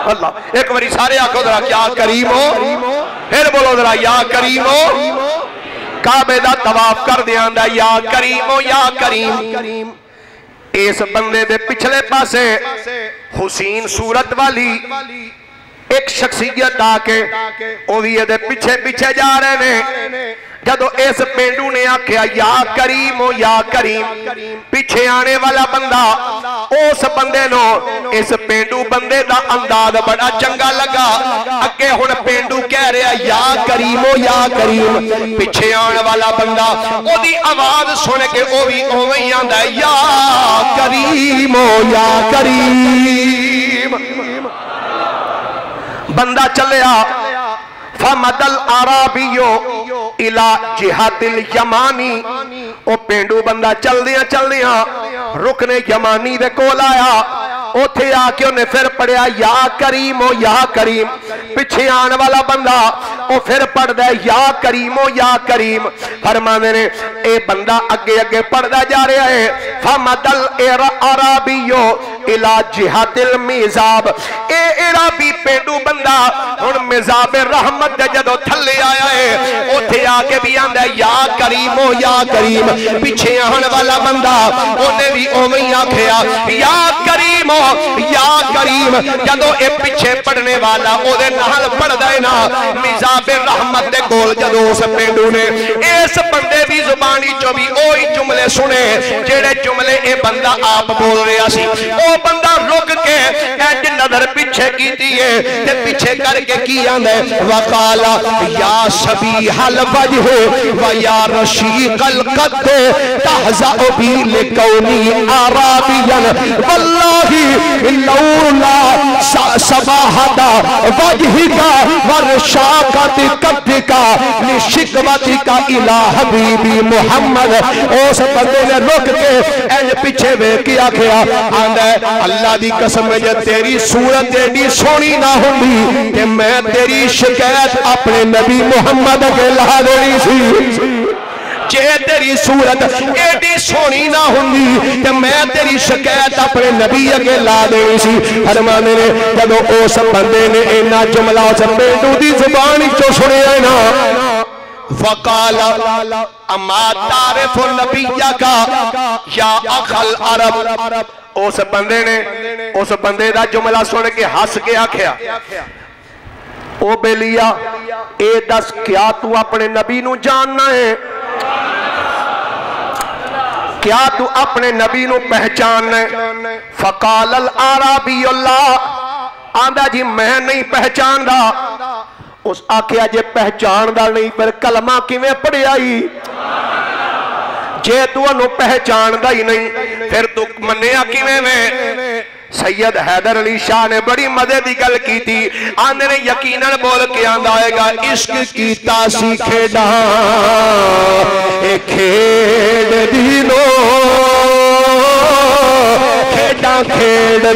S1: अल्लाह एक बारी सारे आखो जरा क्या करीमो, फिर बोलो जरा या करीमो। काबे दा तवाफ कर दिया आंदा या करीमो या करीम। इस बंदे दे पिछले पासे हुसैन सूरत वाली एक शख्सियत आके वो भी ये पीछे पीछे जा रहे ने। जदों इस पेंडू ने आख्या या करीम ओ या करीम, पीछे आने वाला बंदा उस बंदे नो इस पेंडू बंदे दा अंदाज बड़ा चंगा लगा। अगे हुण पेंडू कह रहा या करीम ओ या करीम, पीछे आने वाला बंदा ओदी आवाज सुन के वो भी उवें ही आंदा या करीम ओ या करीम। बंदा चलिया फमदल आराबियो इला जिहातिल यमानी। ओ पेंडू बंदा चलदियां चलदियां रुकने यमानी दे कोल आया। उथे आके उन्हें फिर पढ़िया या करीम ओ या करीम। पिछे आने वाला बंदा वो फिर पढ़दा या करीम ओ या करीम। फरमाने ने ए बंदा अगे अगे पढ़दा जा रहा है। फमदल आराबियो इला जिहातिल मिजाब। ए अराबी पेंडू बंदा हुण मिजाब रहमत दे जदों थल्ले आया है उथे आके भी आंदा या करीम ओ या करीम। पिछे आने वाला बंदा उन्हें भी उवें ही आखिया या करीम ओ या करीम। जदों ए पिछे पढ़ने वाला ओदे नाल पढ़दा है ना मिजाब रहमत दे कोल जदों उस पेंडू ने इस बंदे दी जुबानी चो भी ओही जुमले सुने जेड़े जुमले ए बंदा आप बोल रहा सी। ओ बंदा रुक के इंज नजर पीछे कीती है ते पीछे करके की आंदा वकाला या शबीहल वजह व या रशीकल कद तहजा बी लिकौनी अराबियन वल्लाहि लौला सबाहता वजहिका वरशाकत कद्दिका लिशिकवतिका इला हबीबी मुहम्मद। उस बंदे ने रुक के इंज पीछे वेख के आखिया आंदा अल्लाह दी कसम जे तेरी सूरत एडी सोहनी ना हुंदी ते मैं तेरी शिकायत अपने नबी मुहम्मद अगे ला देनी सी। जे तेरी सूरत एडी सोहनी ना हुंदी ते मैं तेरी शिकायत अपने नबी अगे ला देनी सी। फरमाने ने जदों उस बंदे ने इन्ना जुमला उस पेंडू दी जुबान चो सुनिया ना फकाला अमा तारिफु नबिया का या अखल अरब। उस बंदे ने उस बंदे दा जुमला सुन के हस के आख्या ओ बेलिया ए दस क्या तू अपने नबी नू जानना है? क्या तू अपने नबी नू पहचानना है? फकालल आराबी अल्लाह आंदा जी मैं नहीं पहचानदा। उस आख्या जे पहचानदा नहीं फिर कलमा किवें पढ़िया? जे तू पहचानदा ही नहीं फिर तू मन्निया किवें में? सैयद हैदर अली शाह ने बड़ी मजे की गल की थी। आंदे ने यकीनन बोल के आंदा होएगा इश्क कीता सी खेड़ा ए खेड़ दीनो खेड़ा खेड़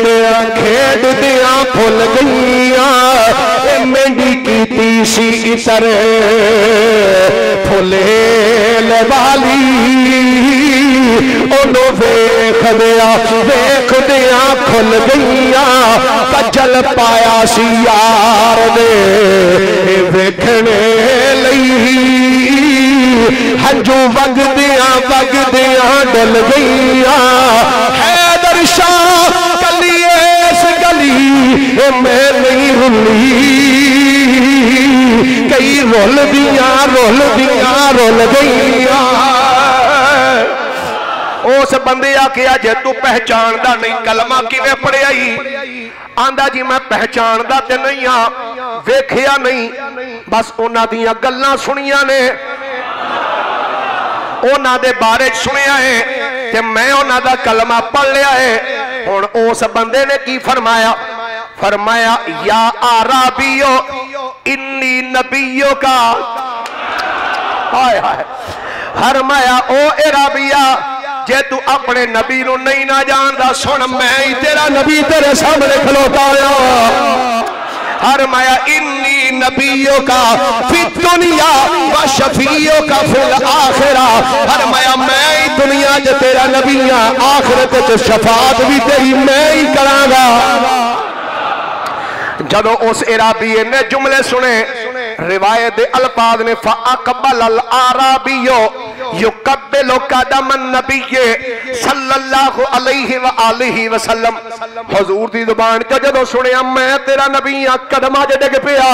S1: दिया फुल गईया मेंढी कीती सी इतर फुले वाली ओनो वेख दिया खुल गईया कजल पाया सी यार दे वेखने लई हंजू वगदिया डल गईया। हैदर शाह कलिए इस गली मैं नहीं रुली कई रुल दिया गईया। उस बंदे आखिया जे तू पहचानदा नहीं कलमा किवें पढ़िया? आंदा जी मैं पहचानदा ते नहीं आ वेखिया नहीं बस उन्हां दियां गल्लां सुनियां ने उन्हां दे बारे सुनिया है ते मैं उन्हां दा कलमा पढ़ लिया है। हुण उस बंदे ने की फरमाया? फरमाया या आराबियो इन्नी नबियों का। हाय हाय फरमाया ओ अराबिया जे तू अपने नबी नू नहीं ना जानदा सुन मैं ही तेरा नबी तेरे सामने खलोता आया। फरमाया इन्नी नबियों का फिर दुनिया व शफियों का फिल आखिरा। फरमाया मैं ही दुनिया च तेरा नबी हां, आखिरत च शफात भी तेरी मैं ही करांगा। जदों उस इराबी ने जुमले सुने, रिवायत अल्फाज ने फ़अक़बल अल आराबियो युक़ब्बिलु क़दमन नबिय्य सल्लल्लाहु अलैहि व आलिहि वसल्लम। हुजूर दी जुबान च जदों सुनिया मैं तेरा नबी हां, कदमां च डिग पिया,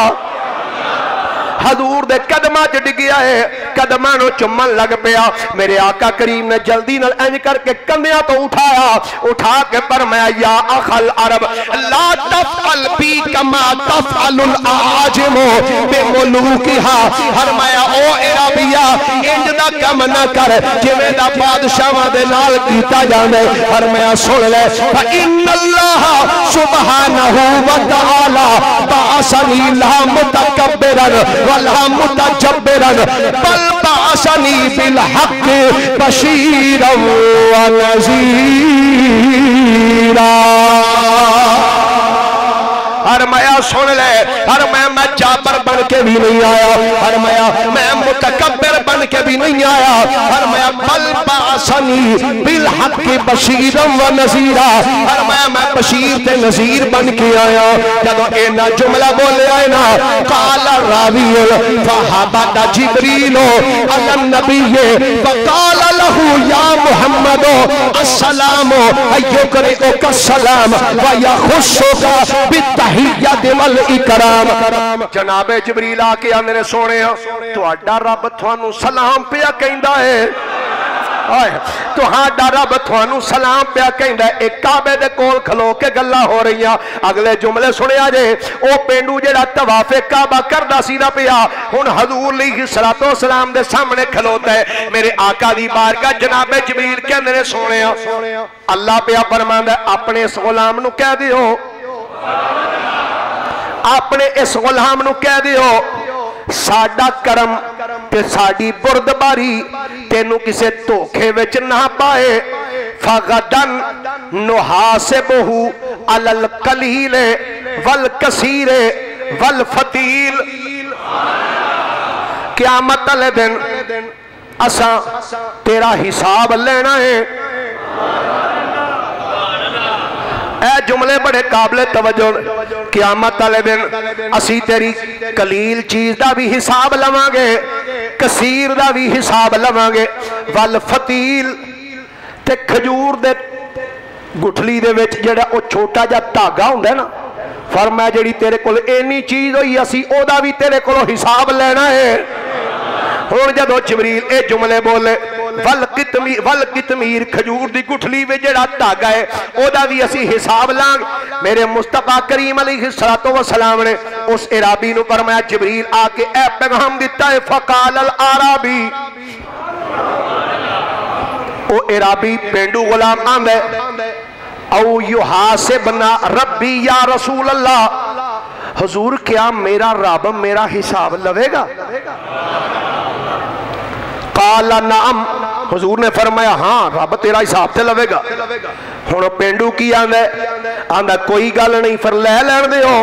S1: हजूर दे कदमां च डिगिया है, कदमां नूं चुम्मन लग पिया। मेरे आका करीम ने जल्दी नाल इंज करके कंधियां तो उठाया, उठा के फरमाया या अखल अरब ला तफअल बी कमा तफअलुल आजिमु बिमुलूकिहा। फरमाया ओ अरबिया इंज दा कम ना कर जिवें दा बादशाहां दे नाल कीता जांदा है। फरमाया सुन ले फ इन्नल्लाह सुब्हानहू व तआला बाअसनी ला मुतकब्बिरन वला मुतजब्बिरन बल बाअसनी बिल हक़ बशीरन व नज़ीरा। फरमाया सुन ले, फरमाया मैं जाबर बन के भी नहीं आया, फरमाया मैं मुतकब्बिर बन के भी नहीं आया, फरमाया बल बाअसनी बिल हक़ बशीरन व नज़ीरा। फरमाया मैं बशीर ते नज़ीर बन के आया। जदों इन्ना जुमला बोले आए ना, क़ाल रावीउल फ़हबत जिब्रील अलन नबिय्य फ़क़ाल लहू या मुहम्मद अस्सलामु अय्युकरिउका सलाम व यखुस्सुका बित्तहिय्यत वल इकराम। जनाबे जिब्रील आके आंदे ने सोने तुहाडा रब तुहानू सलाम पिया कहंदा है, तुहाडा रब तुहानू सलाम पिया कहंदा है। एक काबे दे कोल खलो के गल्लां हो रही। अगले जुमले सुनिया जे, ओ पेंडू जेड़ा तवाफे काबा करदा सी ना पिया, हुण हजूर अलैहिस्सलातो सलाम दे सामने खलोता है। मेरे आका दी बारगाह जनाबे जिब्रील कहंदे ने सोने अल्लाह पिया फरमांदा अपने इस गुलाम नू कह दियो, अपने इस गुलाम नू कह दियो साडा करम ते साडी बुरदबारी तेनू किसे धोखे विच ना पाए। फगदन नुहासिबहु अलल कलील वल कसीर वल फतील। क़यामत वाले दिन असा तेरा हिसाब लेना है। ए जुमले बड़े काबिल तवज्जो। क़यामत वाले दिन असी तेरी कलील चीज का भी हिसाब लवांगे, कसीर का भी हिसाब लवांगे। वल फतील ते खजूर दे गुठली दे विच जेड़ा ओ छोटा जा धागा हुंदा ना, फरमाया जेड़ी तेरे कोल इन्नी चीज होई असी ओदा भी तेरे कोलों हिसाब लेना है। हुण जदों जिब्रील ए जुमले बोले वल कितमीर खजूर दी गुठली में जेड़ा धागा है ओदा भी असी हिसाब लांग। मेरे मुस्तफा करीम अलैहिस्सलातो वस्सलाम ने उस इराबी नू फरमाया जिब्रील आके ए पैगाम दिता है। फ़क़ाल अल आराबी, ओ इराबी पेंडू गुलाम आंदा है औ युहासिबना रब्बी या रसूल अल्लाह, हुजूर क्या मेरा रब मेरा हिसाब लवेगा? क़ाल नअम, हुजूर ने फरमाया हाँ रब तेरा हिसाब से लवेगा। हुण पेंडू की आंदा आंदा कोई गल नहीं, फिर ले लैण दिओ,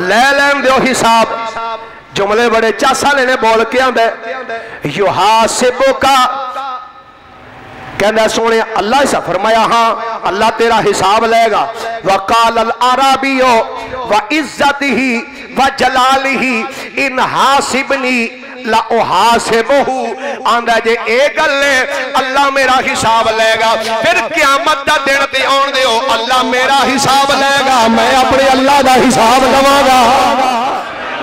S1: ले लैण दिओ हिसाब। जुमले बड़े चासा लेने बोल के आंदा युहासिबुका, कहना सोने अल्लाह हिसाब, फरमाया हाँ अल्लाह तेरा हिसाब लेगा। वक़ाल अल आराबियो व इज्जतिही व जलालिही इन हासिबनी ला उहासिबहु। आंदा जे ए गल है अल्लाह मेरा हिसाब लेगा, फिर क़यामत दा दिन ते आउण दिओ अल्लाह मेरा हिसाब लेगा, मैं अपने अल्लाह दा हिसाब लवांगा।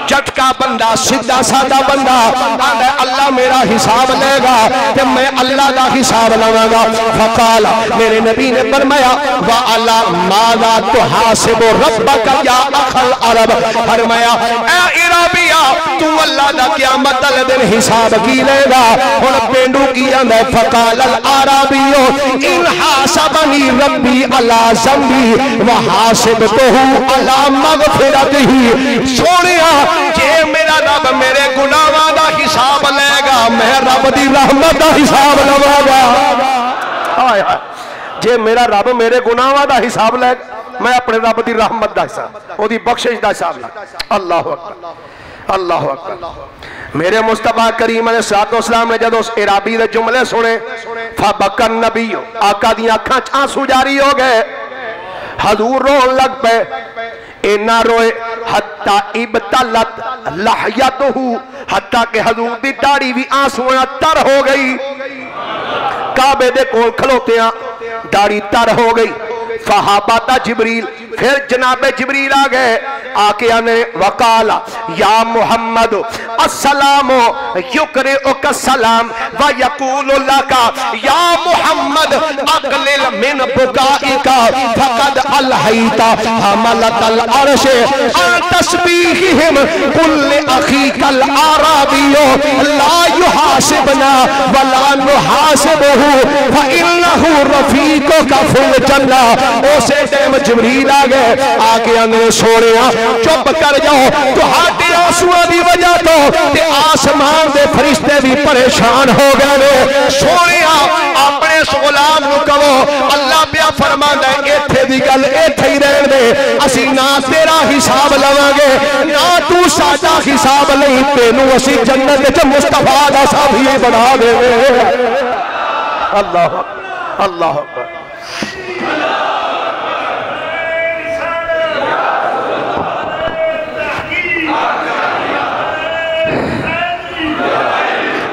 S1: झटका बंदा सीधा सादा बंदा आंदा अल्लाह मेरा हिसाब लेगा ते मैं अल्लाह का हिसाब लवांगा। फ़क़ाल, मेरे नबी ने फरमाया व अला माज़ा तुहासिबु रब्बका या अखल अरब। फरमाया ए इराबिया तू अल्लाह दा क़यामत वाले दिन हिसाब की लेगा। हुण पेंडू की आंदा फ़क़ाल अल आराबियो इन हासबनी रब्बी अला ज़ंबी व हासिबतहु अला मग़फ़िरतिही। सोनिया जे मेरा रब मेरे गुनाहां दा हिसाब लेगा, मैं रब दी रहमत दा हिसाब लवांगा। जे मेरा रब मेरे गुनाहां दा हिसाब लेगा मैं अपने रब की रहमत का हिसाब, ओदी बख्शिश का हिसाब ला। अल्लाह अकबर, अल्लाह अकबर। मेरे मुस्तफा करीम अलैहिस्सलाम ने जदों इराबी दे जुमले सुने, फबकन नबी, आका दी अखां च आंसू जारी हो गए, हजूर रोन लग पे। इन्ना रोए हत्ता इबतलत लहयतहु, हत्ता के हजूर दी दाढ़ी भी आंसुओं तर हो गई। काबे दे कोल खलोतियां दाढ़ी तर हो गई। फहाबाता जिबरील, फिर जनाबे जिबरील आ गए, आके आने वकाला या मुहम्मद अस्सलामु युकरिउका सलाम व यकूलु लका या मुहम्मद अक़लिल मिन बुकाइका फक़द अलहैता हमलतल अर्श अन तस्बीहिहिम कुल अखीकल आराबियो ला युहासिबना वला नुहासिबहु फइन्नहु रफीकुका फिल जन्नह। उसे टाइम जिबरील आ गए, आके अंदर सोनिया चुप कर जाओ, तुहाडे आंसुओं की वजह तो ते आसमान के फरिश्ते भी परेशान हो गए। सोनिया अपने गुलाम नूं कहो, अल्लाह पिया फरमांदा है इत्थे दी गल इत्थे ही रहण दे, असीं ना तेरा हिसाब लवांगे ना तू साडा हिसाब लई, तेनू असीं जन्नत विच मुस्तफा दा साथी बना देवे। अल्लाह अल्लाह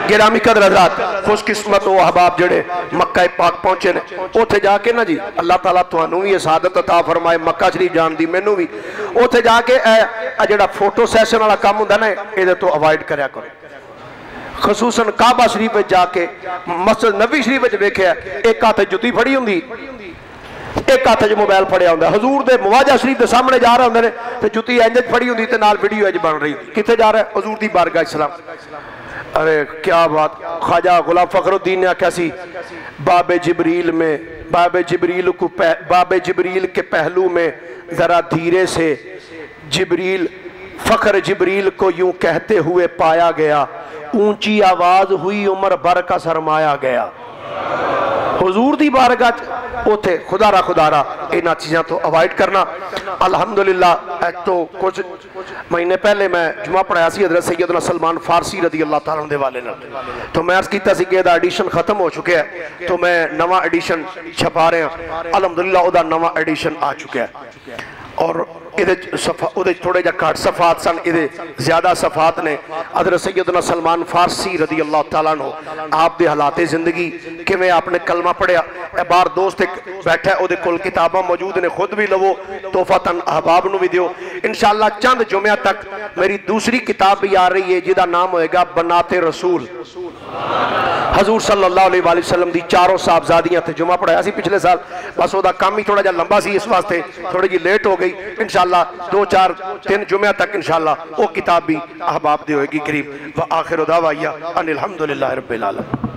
S1: गिरामी कदर हज़रात, खुशकिस्मत वो अहबाब जेड़े मक्का पाक पहुंचे ने, उत्थे जाके ना जी अल्लाह ताला तुहानू भी सादत अता फरमाए, मक्का शरीफ जान दी मैनू भी। उत्थे जाके जेड़ा फोटो सैशन वाला काम हुंदा ना, इहदे तो अवॉइड करया करो। खसूसन काबा शरीफ में जाके मस्जिद नबी शरीफ में वेख्या, एक हाथ जुत्ती फड़ी हुंदी, एक हाथ च मोबाइल फड़िया होंदा। हजूर दे मुवाजा शरीफ के सामने जा रहे होंदे ने ते जुत्ती इंज फड़ी हुंदी ते नाल वीडियो इंज बन रही। कित्थे जा रहा है? हजूर दी बारगाह इस्लाम। अरे क्या बात, ख्वाजा गुलाम फखरुद्दीन ने आख्या सी, बाबे जिबरील में, बाबे जिबरील के पहलू में जरा धीरे से जिबरील, फखर जिबरील को यूं कहते हुए पाया गया, ऊंची आवाज हुई उमर भर का सरमाया गया। हुजूर दी बारगाह उथे खुदारा खुदारा इन्हां चीज़ों तो अवॉइड करना। अल्हम्दुलिल्लाह, तो कुछ महीने पहले मैं जुमा पढ़ाया सी हज़रत सैयदना सलमान फारसी रदी अल्लाह तआला दे वाले नाल, तो मैं अर्ज़ कीता सी कि इहदा एडिशन खत्म हो चुका है, तो मैं नवा एडिशन छपा रहा। अल्हम्दुलिल्लाह उहदा नवा एडिशन आ चुका है और थोड़े जा घट सफात सन, ये ज्यादा सफात ने। हज़रत सैयदना सलमान फारसी रदी अल्लाह तआला अन्हु, आप दे हालात जिंदगी किवें आपने कलमा पढ़िया, बाहर दोस्त एक बैठा, उहदे कोल किताबां मौजूद ने, खुद भी लवो, तोहफतन अहबाब नूं भी दिओ। इंशाअल्लाह चंद जुम्या तक मेरी दूसरी किताब भी आ रही है जिहदा नाम होएगा बनाते रसूल। हजूर सल्लल्लाहु अलैहि वसल्लम दी चारों साहबजादियां ते जुमा पढ़ाया सी पिछले साल, बस वह काम ही थोड़ा जा लंबा सी, इस वास्ते थोड़ी जी लेट हो गई। इंशाअल्लाह 2-4-3 जुम्या तक इंशाअल्लाह वो किताब भी अहबाब दी होएगी करीब। व आखिर दावा अनिल हम्दुलिल्लाहि रब्बिल आलमीन।